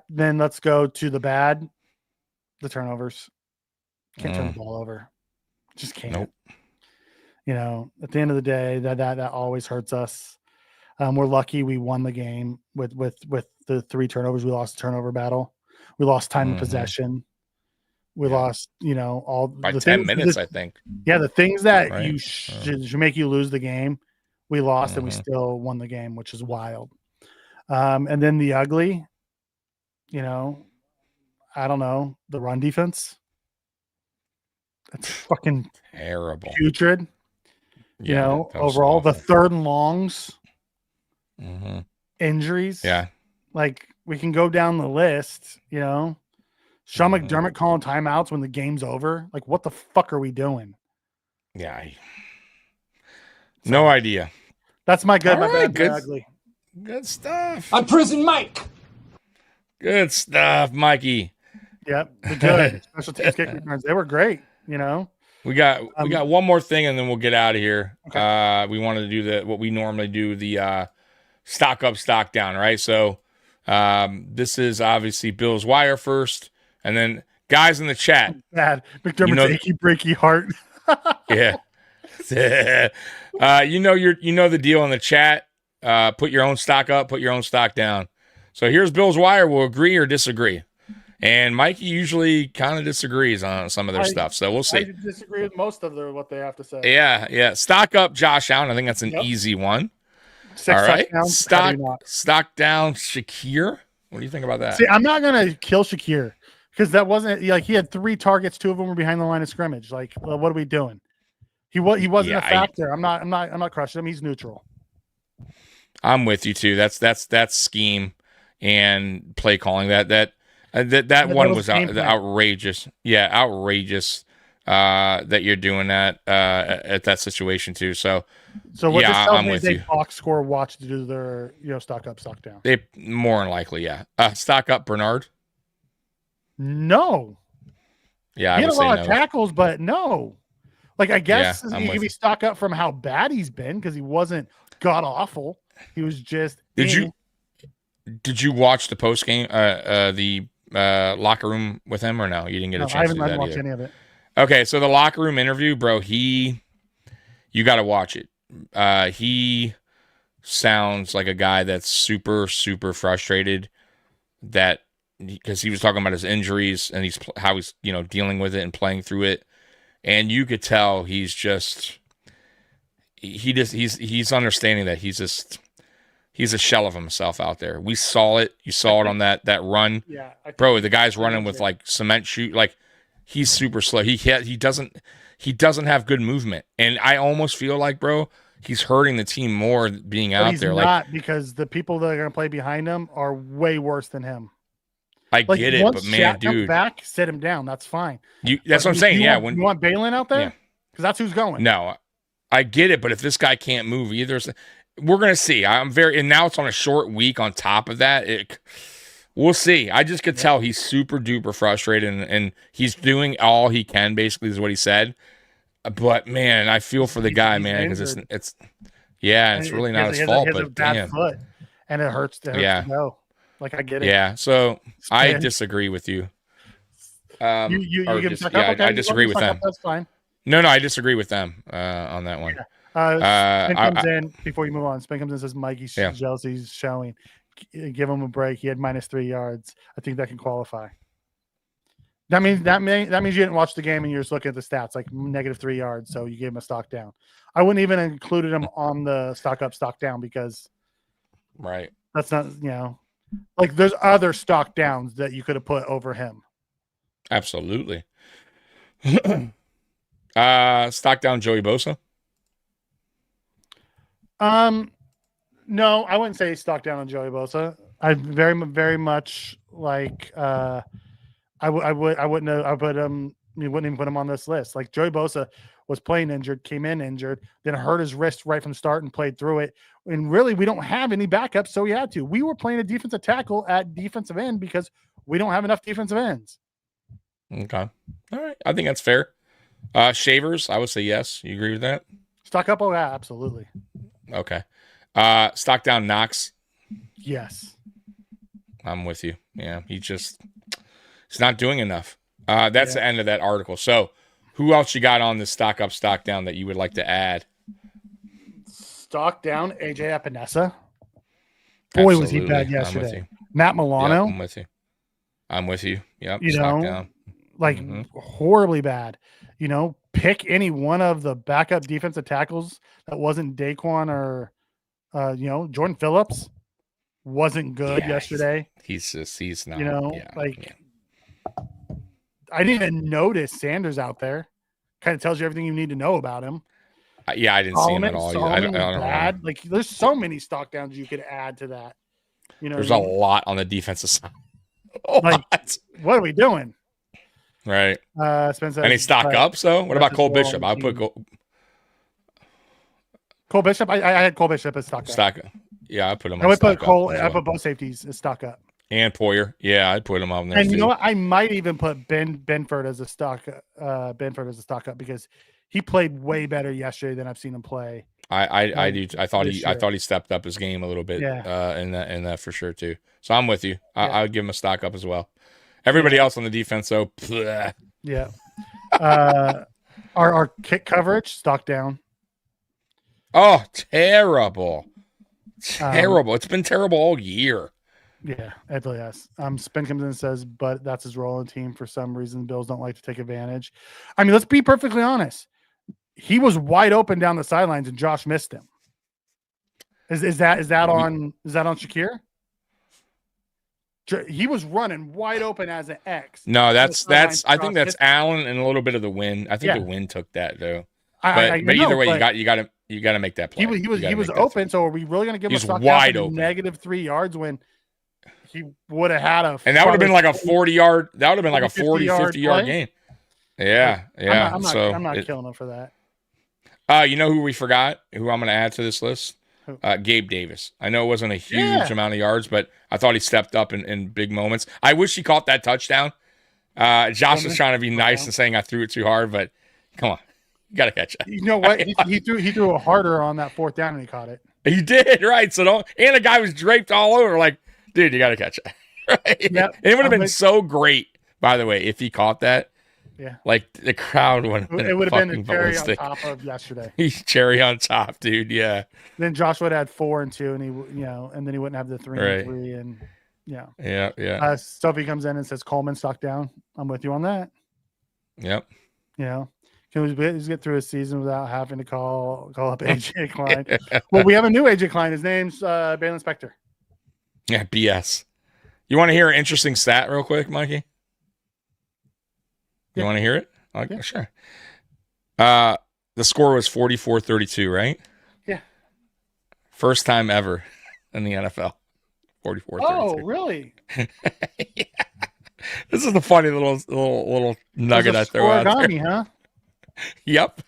Then let's go to the bad. The turnovers. Can't turn the ball over. Just can't. Nope. At the end of the day, that always hurts us. We're lucky we won the game with the 3 turnovers. We lost the turnover battle. We lost time of possession. We lost, all by the 10 things, minutes, I think. Yeah, the things that Right. you should make you lose the game, we lost and we still won the game, which is wild. And then the ugly, I don't know, the run defense. That's fucking Terrible. putrid. Yeah, that was overall, the awful. 3rd and longs, injuries. Yeah. Like, we can go down the list, Sean McDermott calling timeouts when the game's over. Like, what the fuck are we doing? Yeah. No idea. That's my good, All my right, bad, good. my ugly. Good stuff. I'm Prison Mike. Good stuff, Mikey. Yep, the good special teams kick returns. They were great, We got one more thing, and then we'll get out of here. Okay. We wanted to do what we normally do, the stock up, stock down, right? So this is obviously Bill's Wire first, and then guys in the chat. Bad McDermott's achy breaky heart. Yeah. You know the deal in the chat. Put your own stock up, put your own stock down. So here's Bill's Wire. We'll agree or disagree. And Mikey usually kind of disagrees on some of their stuff. So we'll see. I disagree with most of what they have to say. Yeah. Stock up, Josh Allen. I think that's an easy one. 6 all right. touchdowns, stock down, Shakir. What do you think about that? See, I'm not going to kill Shakir because that wasn't like he had 3 targets. 2 of them were behind the line of scrimmage. Like, well, what are we doing? He wasn't a factor. I'm not crushing him. He's neutral. I'm with you too. That's scheme and play calling. That one was outrageous. Yeah, outrageous that you're doing that at that situation too. So what this tells I'm me with is you. they box score watch to do their stock up, stock down. They more than likely, yeah. Stock up, Bernard. No. Yeah, he I had would a say lot no. of tackles, but no. Like, I guess Yeah, he could be stock up from how bad he's been because he wasn't god awful. He was just. Did you watch the post game, the locker room with him, or no? You didn't get a chance to do that. I haven't watched any of it. Okay, so the locker room interview, bro. You got to watch it. He sounds like a guy that's super, super frustrated because he was talking about his injuries and how he's dealing with it and playing through it, and you could tell he's understanding that he's a shell of himself out there. We saw it. You saw it on that run. Yeah, bro. The guy's running with like cement shoe. Like he's super slow. He doesn't have good movement, and I almost feel like, bro, he's hurting the team more being out there. Not because the people that are going to play behind him are way worse than him. I get it, but man, dude, back, sit him down. That's fine. That's what I'm saying. Yeah, when you want Balin out there, because that's who's going. No, I get it, but if this guy can't move either, we're gonna see. And now it's on a short week. On top of that, we'll see. I just could tell he's super duper frustrated, and he's doing all he can. Basically, is what he said. But man, I feel for the guy, man, because it's really not his fault. He has but a bad damn. foot, and it hurts. To go. Like, I get it. Yeah, so I disagree with you. I disagree with them. That's fine. No, I disagree with them on that one. Spin comes in before you move on. Spin comes in and says Mikey's jealousy's showing. Give him a break. He had -3 yards. I think that can qualify. That means you didn't watch the game and you're just looking at the stats, like -3 yards. So you gave him a stock down. I wouldn't even included him on the stock up, stock down because that's not like there's other stock downs that you could have put over him. Absolutely. Stock down Joey Bosa. No, I wouldn't say stock down on Joey Bosa. I very, very much like. I wouldn't even put him on this list. Like, Joey Bosa was playing injured, came in injured, then hurt his wrist right from the start and played through it. And really, we don't have any backups, so we had to. We were playing a defensive tackle at defensive end because we don't have enough defensive ends. Okay. All right. I think that's fair. Shavers, I would say yes. You agree with that? Stock up? Oh, yeah, absolutely. Okay. Stock down Knox. Yes. I'm with you. Yeah, he's not doing enough. That's the end of that article. So who else you got on the stock up, stock down that you would like to add? Stock down AJ Epinesa. Boy, was he Absolutely. bad I'm with yesterday. you. Matt Yep, Milano, I'm with you. Yep. you Stock know, down. like horribly bad. Pick any one of the backup defensive tackles that wasn't Daquan or, Jordan Phillips wasn't good yesterday. He's not. Yeah. I didn't even notice Sanders out there. Kind of tells you everything you need to know about him. I didn't see him at all. I don't know. Bad. Like, there's so many stock downs you could add to that. There's a lot on the defensive side. What are we doing? Right. Spencer. Any stock up? So what about Cole Bishop? I put Cole Bishop. I had Cole Bishop as stock up. Stock. Yeah, I put him. I would put Cole. I put both safeties as stock up. And Poyer. Yeah, I'd put him on there. And too. you know what? I might even put Benford as a stock. Benford as a stock up because he played way better yesterday than I've seen him play. I do. I thought he stepped up his game a little bit. Yeah. In that for sure too. So I'm with you. I would give him a stock up as well. Everybody else on the defense, though. Bleh. Yeah. Our kick coverage stock down. Oh, terrible. Terrible. It's been terrible all year. Yeah, it really has. Spin comes in and says, but that's his role in the team. For some reason, Bills don't like to take advantage. I mean, let's be perfectly honest. He was wide open down the sidelines and Josh missed him. Is that on Shakir? He was running wide open as an X. No, that's I think that's Allen and a little bit of the wind. I think the wind took that though. But either way, you got to make that play. He was open. So are we really going to give him a stock wide down open -3 yards when he would have had a? And that would have been like a 40-yard. That would have been like a 50-yard game. Yeah. I'm not killing him for that. You know who we forgot? Who I'm going to add to this list? Gabe Davis. I know it wasn't a huge amount of yards, but I thought he stepped up in big moments. I wish he caught that touchdown. Josh was trying to be nice and saying I threw it too hard, but come on, you got to catch it. You know what? He threw it harder on that 4th down and he caught it. He did, right? So and the guy was draped all over. Like, dude, you got to catch it. Right? Yep. It would have been so great, by the way, if he caught that. Yeah, like the crowd would have been. It would have been the cherry on top of yesterday. He's cherry on top, dude. Yeah. Then Josh would have had 4 and 2, and and then he wouldn't have the 3 and 3, and yeah. Sophie comes in and says Coleman stock down. I'm with you on that. Yep. Can we get through a season without having to call up AJ Klein? Well, we have a new AJ Klein. His name's Balin Spector. Yeah, BS. You want to hear an interesting stat real quick, Mikey? You want to hear it? Okay, sure. The score was 44-32, right? Yeah. First time ever in the NFL. 44-32. Oh, really? Yeah. This is the funny little nugget I throw out there. Huh? Yep.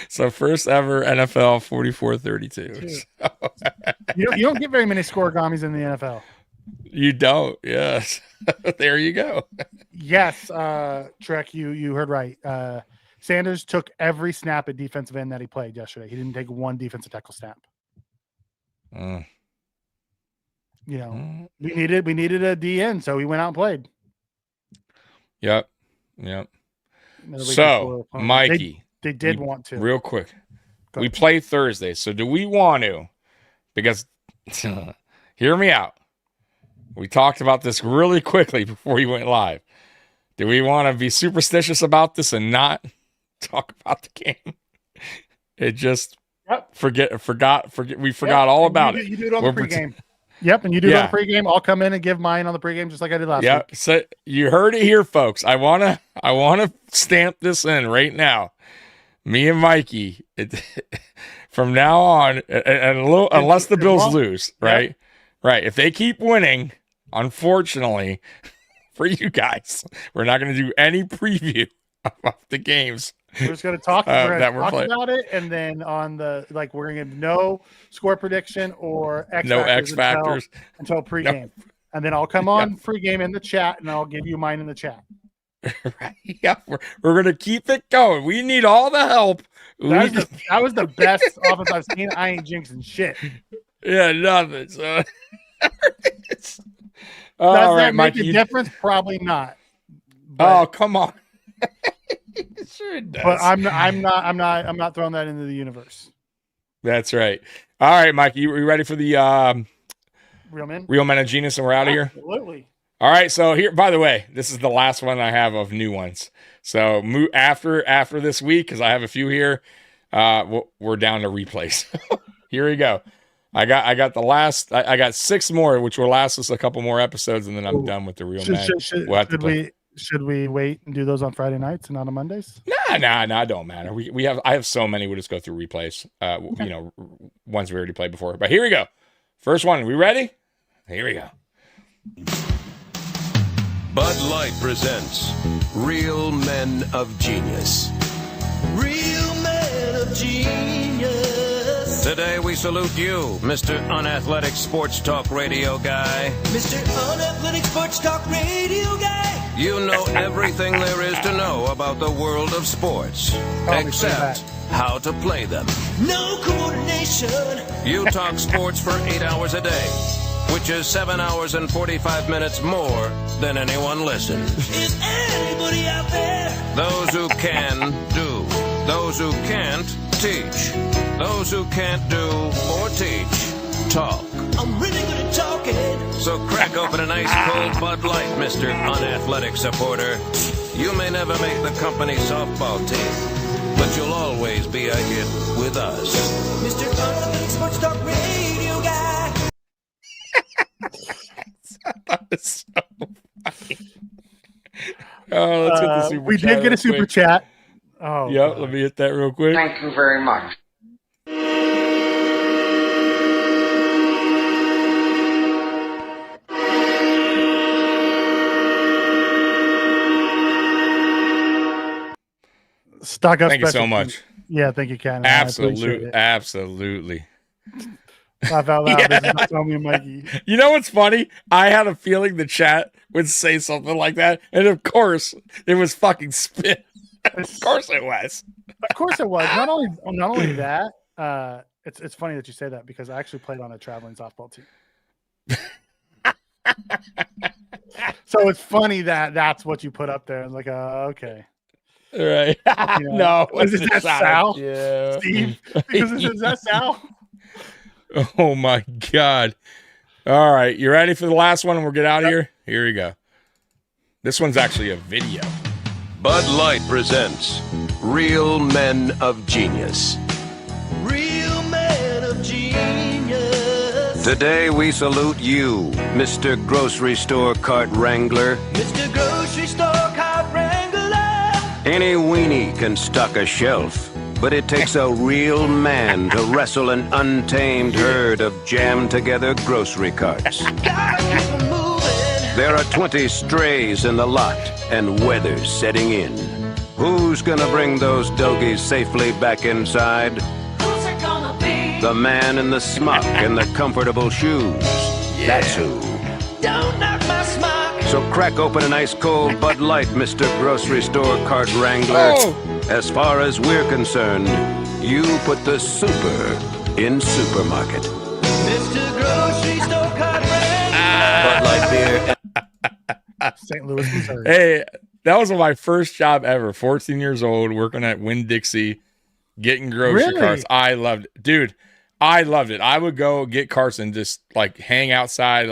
So first ever NFL 44-32. You don't get very many scoregamis in the NFL. You don't. Yes. There you go. Yes, Trek, you heard right. Sanders took every snap at defensive end that he played yesterday. He didn't take one defensive tackle snap. We needed a DN, so he went out and played. Yep. So, Mikey, they did want to. Real quick. We play Thursday, so do we want to? Because hear me out. We talked about this really quickly before you went live. Do we want to be superstitious about this and not talk about the game? It just forgot. We forgot all about it. You do it on the pregame. Yep, and you do it on the pregame. I'll come in and give mine on the pregame just like I did last week. So you heard it here, folks. I wanna stamp this in right now. Me and Mikey, from now on, unless the Bills lose, right? Yep. Right. If they keep winning, unfortunately, for you guys, we're not going to do any preview of the games. We're just going to talk, about it, and then on the we're going to give no score prediction or X factors until pregame, and then I'll come on pregame in the chat, and I'll give you mine in the chat. Right? Yeah, we're going to keep it going. We need all the help. That was the best offense I've seen. I ain't jinxing shit. Yeah, nothing. So. Does that make a difference? Probably not. But, come on. Sure it does. But I'm not throwing that into the universe. That's right. All right, Mike, you ready for the Real Men of Genius, and we're out of here. Absolutely. All right. So here, by the way, this is the last one I have of new ones. So after this week, because I have a few here, we're down to replays. Here we go. I got the last. I got 6 more, which will last us a couple more episodes, and then I'm done with the Real Men. Should we wait and do those on Friday nights and not on Mondays? Nah, it don't matter. I have so many. We'll just go through replays. You know, ones we already played before. But here we go. First one. We ready? Here we go. Bud Light presents Real Men of Genius. Real Men of Genius. Today we salute you, Mr. Unathletic Sports Talk Radio Guy. Mr. Unathletic Sports Talk Radio Guy. You know everything there is to know about the world of sports, except how to play them. No coordination. You talk sports for 8 hours a day, which is 7 hours and 45 minutes more than anyone listens. Is anybody out there? Those who can, do. Those who can't, teach. Those who can't do or teach, talk. I'm really good at talking. So crack open an ice cold Bud Light, Mr. Unathletic Supporter. You may never make the company softball team, but you'll always be a hit with us. Mr. Unathletic Sports Talk Radio Guy. That was so funny. Oh, let's hit the super We chat did get real a super quick. chat. Oh, Yep, let me hit that real quick. Thank you very much. Stock up. Thank you so special. much. Yeah, thank you, Ken. I appreciate Absolutely, it. absolutely. Laugh out loud. Yeah. This is not Tommy and Mikey. You know what's funny? I had a feeling the chat would say something like that, and of course, it was fucking spit. Of course, it was. Of course it was. Not only that. It's funny that you say that because I actually played on a traveling softball team. So it's funny that that's what you put up there. I'm like, okay. Right? You know, No, is that Sal? Yeah. Steve? Because is that Sal? Oh my god! All right, you ready for the last one, and we'll get out of here. Here we go. This one's actually a video. Bud Light presents Real Men of Genius. Real Men of Genius. Today we salute you, Mr. Grocery Store Cart Wrangler. Mr. Grocery Store Cart Wrangler. Any weenie can stock a shelf, but it takes a real man to wrestle an untamed herd of jammed-together grocery carts. Gotta keep 'em moving. There are 20 strays in the lot, and weather's setting in. Who's gonna bring those dogies safely back inside? Who's it gonna be? The man in the smock and the comfortable shoes. That's who. Don't knock my smock. So crack open an ice-cold Bud Light, Mr. Grocery Store Cart Wrangler. Oh. As far as we're concerned, you put the super in supermarket. Mr. Grocery Store Cart Wrangler. Bud Light beer. St. Louis, Missouri. Hey, that was my first job ever. 14 years old, working at Winn-Dixie, getting grocery Really? carts. I loved it, dude. I loved it. I would go get carts and just like hang outside.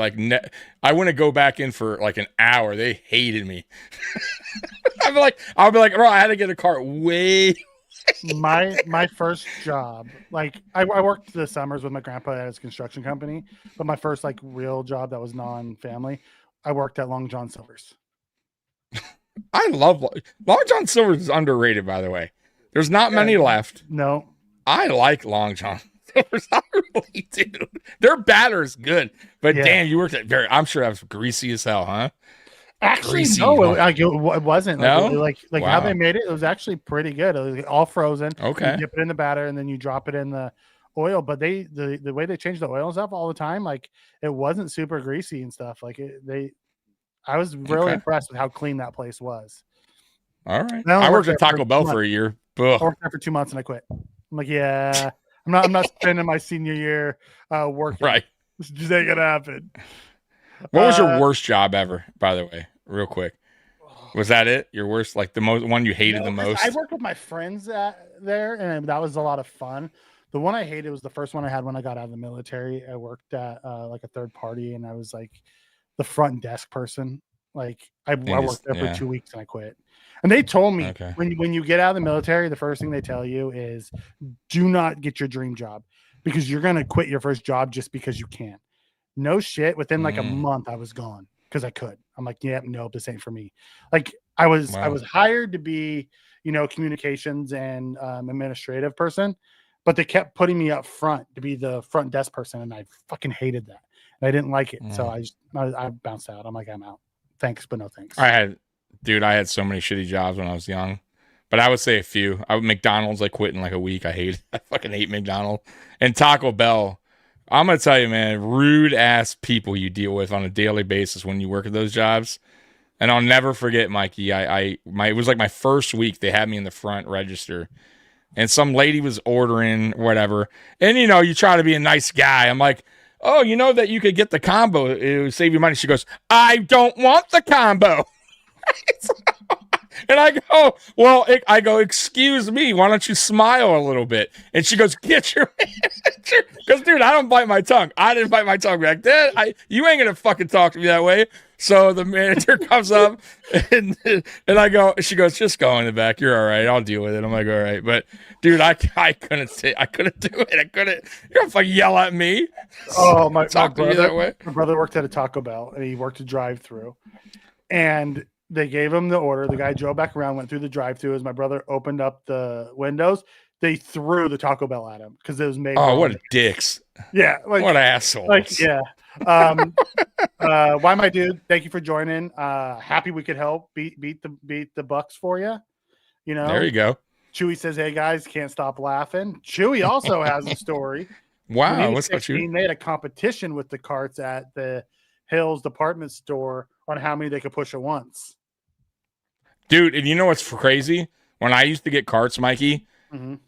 I wouldn't go back in for like an hour. They hated me. I'll be like, bro, I had to get a cart way. my first job, like I worked the summers with my grandpa at his construction company, but my first like real job that was non-family, I worked at Long John Silver's. I love Long John Silver's is underrated, by the way. There's not many left. No, I like Long John Silver's. I really do. Their batter's good, but Yeah. damn, you worked at I'm sure that was greasy as hell, huh? actually, Greasy, no, huh? it wasn't. No? Like how Wow. they made it, it was actually pretty good. It was all frozen. Okay. You dip it in the batter and then you drop it in the oil. But the way they changed the oil and stuff all the time, like it wasn't super greasy and stuff. I was really Okay. impressed with how clean that place was. All right. I only I worked worked at there for Taco Bell 2 for a months. year. I Ugh. worked there for 2 months and I quit. I'm like, yeah, I'm not spending my senior year working. Right. This just ain't gonna happen. What was Uh, your worst job ever, by the way? Real quick. Was that it? Your worst, like the most one you hated the No, 'cause most? I worked with my friends there, and that was a lot of fun. The one I hated was the first one I had when I got out of the military. I worked at like a third party, and I was like the front desk person. Like I worked there for 2 weeks and I quit. And they told me when you get out of the military, the first thing they tell you is do not get your dream job because you're gonna quit your first job just because you can. No shit. Within like a month, I was gone because I could. I'm like, yeah, no, this ain't for me. Like I was hired to be, communications and administrative person, but they kept putting me up front to be the front desk person, and I fucking hated that. And I didn't like it, so I bounced out. I'm like, I'm out. Thanks, but no thanks. I had so many shitty jobs when I was young, but I would say a few. McDonald's, I quit in like a week. I fucking hate McDonald's. And Taco Bell. I'm gonna tell you, man, rude ass people you deal with on a daily basis when you work at those jobs. And I'll never forget, Mikey. It was like my first week. They had me in the front register, and some lady was ordering whatever. And you try to be a nice guy. I'm like, oh, you know that you could get the combo. It would save you money. She goes, I don't want the combo. And I go, excuse me, why don't you smile a little bit? And she goes, get your manager. Because, dude, I don't bite my tongue. I didn't bite my tongue back then. You ain't going to fucking talk to me that way. So the manager comes up and I go, she goes, just go in the back. You're all right. I'll deal with it. I'm like, all right. But, dude, I couldn't do it. I couldn't. You're going to fucking yell at me. Oh, my brother, that way. My brother worked at a Taco Bell and he worked a drive-thru. And they gave him the order. The guy drove back around, went through the drive-thru. As my brother opened up the windows, they threw the Taco Bell at him because it was made. Oh, what dicks! Yeah, what assholes! Like, yeah. Why, my dude? Thank you for joining. Happy we could help beat the Bucs for you. There you go. Chewy says, "Hey guys, can't stop laughing." Chewy also has a story. Wow, what's up, Chewy? They had a competition with the carts at the Hills department store on how many they could push at once. Dude, and you know what's crazy? When I used to get carts, Mikey,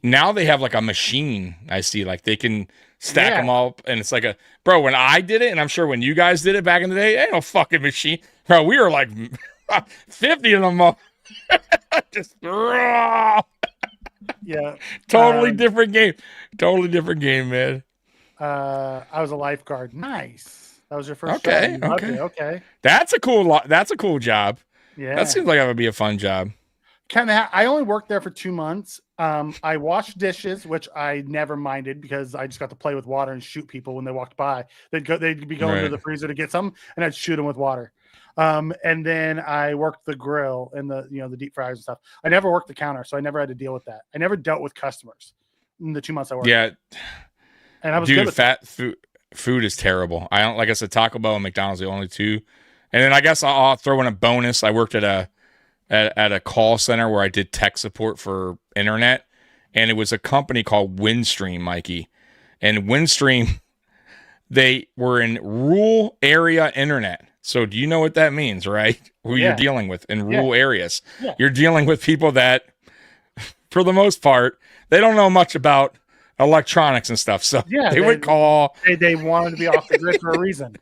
now they have like a machine. I see, like they can stack them all, and it's like when I did it, and I'm sure when you guys did it back in the day, ain't no fucking machine, bro. We were like 50 of them up. Just yeah, totally different game, man. I was a lifeguard. Nice. That was your first job. Okay. That's a cool job. Yeah, that seems like that would be a fun job. I only worked there for 2 months. I washed dishes, which I never minded because I just got to play with water and shoot people when they walked by. They'd be going to the freezer to get some, and I'd shoot them with water. And then I worked the grill and the deep fryers and stuff. I never worked the counter, so I never had to deal with that. I never dealt with customers in the 2 months I worked. Yeah, and I was good with food is terrible. I don't, like I said, Taco Bell and McDonald's are the only two. And then I guess I'll throw in a bonus. I worked at a call center where I did tech support for internet, and it was a company called Windstream, Mikey. And Windstream, they were in rural area internet. So do you know what that means, right? Who you're dealing with in rural areas. Yeah. You're dealing with people that, for the most part, they don't know much about electronics and stuff. So they would call. They wanted to be off the grid for a reason.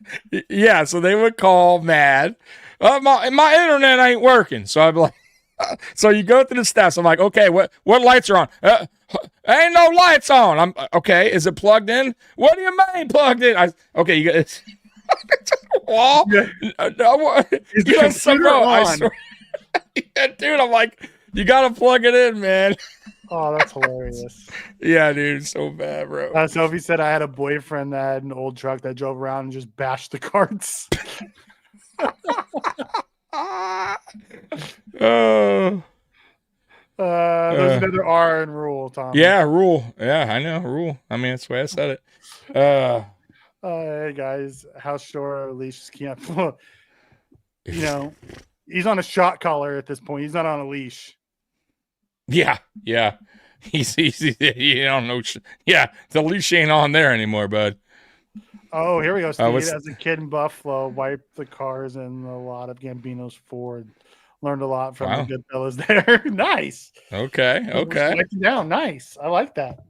Yeah, so they would call mad. My internet ain't working. So I'd be like, so you go through the steps. I'm like, okay, what lights are on? Ain't no lights on. I'm okay. Is it plugged in? What do you mean plugged in? Okay, you got wall. Yeah. Is the computer on? Yeah, dude, I'm like, you gotta plug it in, man. Oh, that's hilarious. Yeah, dude, so bad, bro. Sophie said I had a boyfriend that had an old truck that drove around and just bashed the carts. There's another R in rule, Tom. Yeah, rule. Yeah, I know, rule. I mean, that's the way I said it. Hey guys, house shore leash can't. He's on a shot collar at this point. He's not on a leash. Yeah. He's you don't know. Yeah, the leash ain't on there anymore, bud. Oh, here we go. Steve, as a kid in Buffalo, wiped the cars in a lot of Gambino's Ford. Learned a lot from the good fellas there. Nice. Okay. Down. Nice. I like that.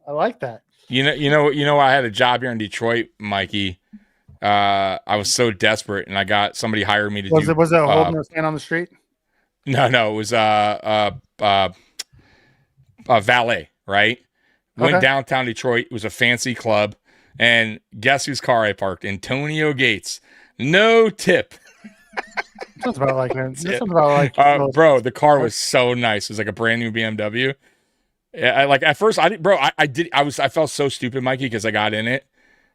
You know. I had a job here in Detroit, Mikey. I was so desperate, and I got somebody hired me to do. Was it holding a stand on the street? No. It was a valet, right? Went Okay. downtown Detroit. It was a fancy club. And guess whose car I parked? Antonio Gates. No tip. Sounds about like that. That sounds about like Bro, the car was so nice. It was like a brand new BMW. Yeah, like at first I didn't, bro. I felt so stupid, Mikey, because I got in it,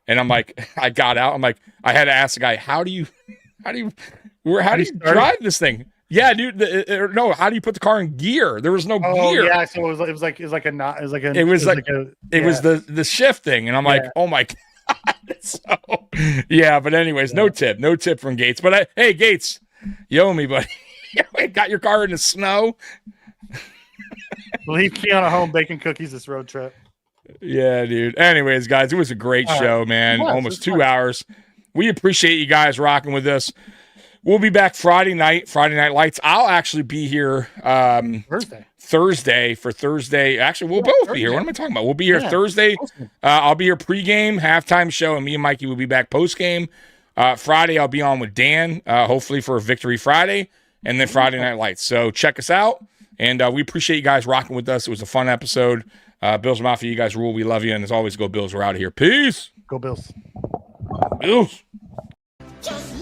and I'm like, I got out. I'm like, I had to ask the guy, how do you drive this thing? Yeah, dude. No, how do you put the car in gear? There was no gear. Yeah, so it was like the shift thing, and I'm like, oh my god. So yeah, but anyways, no tip from Gates. But hey, Gates, you owe me, buddy. Got your car in the snow. Leave Kiana home baking cookies this road trip. Yeah, dude. Anyways, guys, it was a great show, man. Almost 2 hours. We appreciate you guys rocking with us. We'll be back Friday Night Lights. I'll actually be here Thursday for Thursday. Actually, we'll both be here. What am I talking about? We'll be here Thursday. I'll be here pregame, halftime show, and me and Mikey will be back postgame. Friday, I'll be on with Dan, hopefully for a Victory Friday, and then Friday Night Lights. So check us out, and we appreciate you guys rocking with us. It was a fun episode. Bills Mafia, you guys rule. We love you, and as always, go Bills. We're out of here. Peace. Go Bills. Bills. Just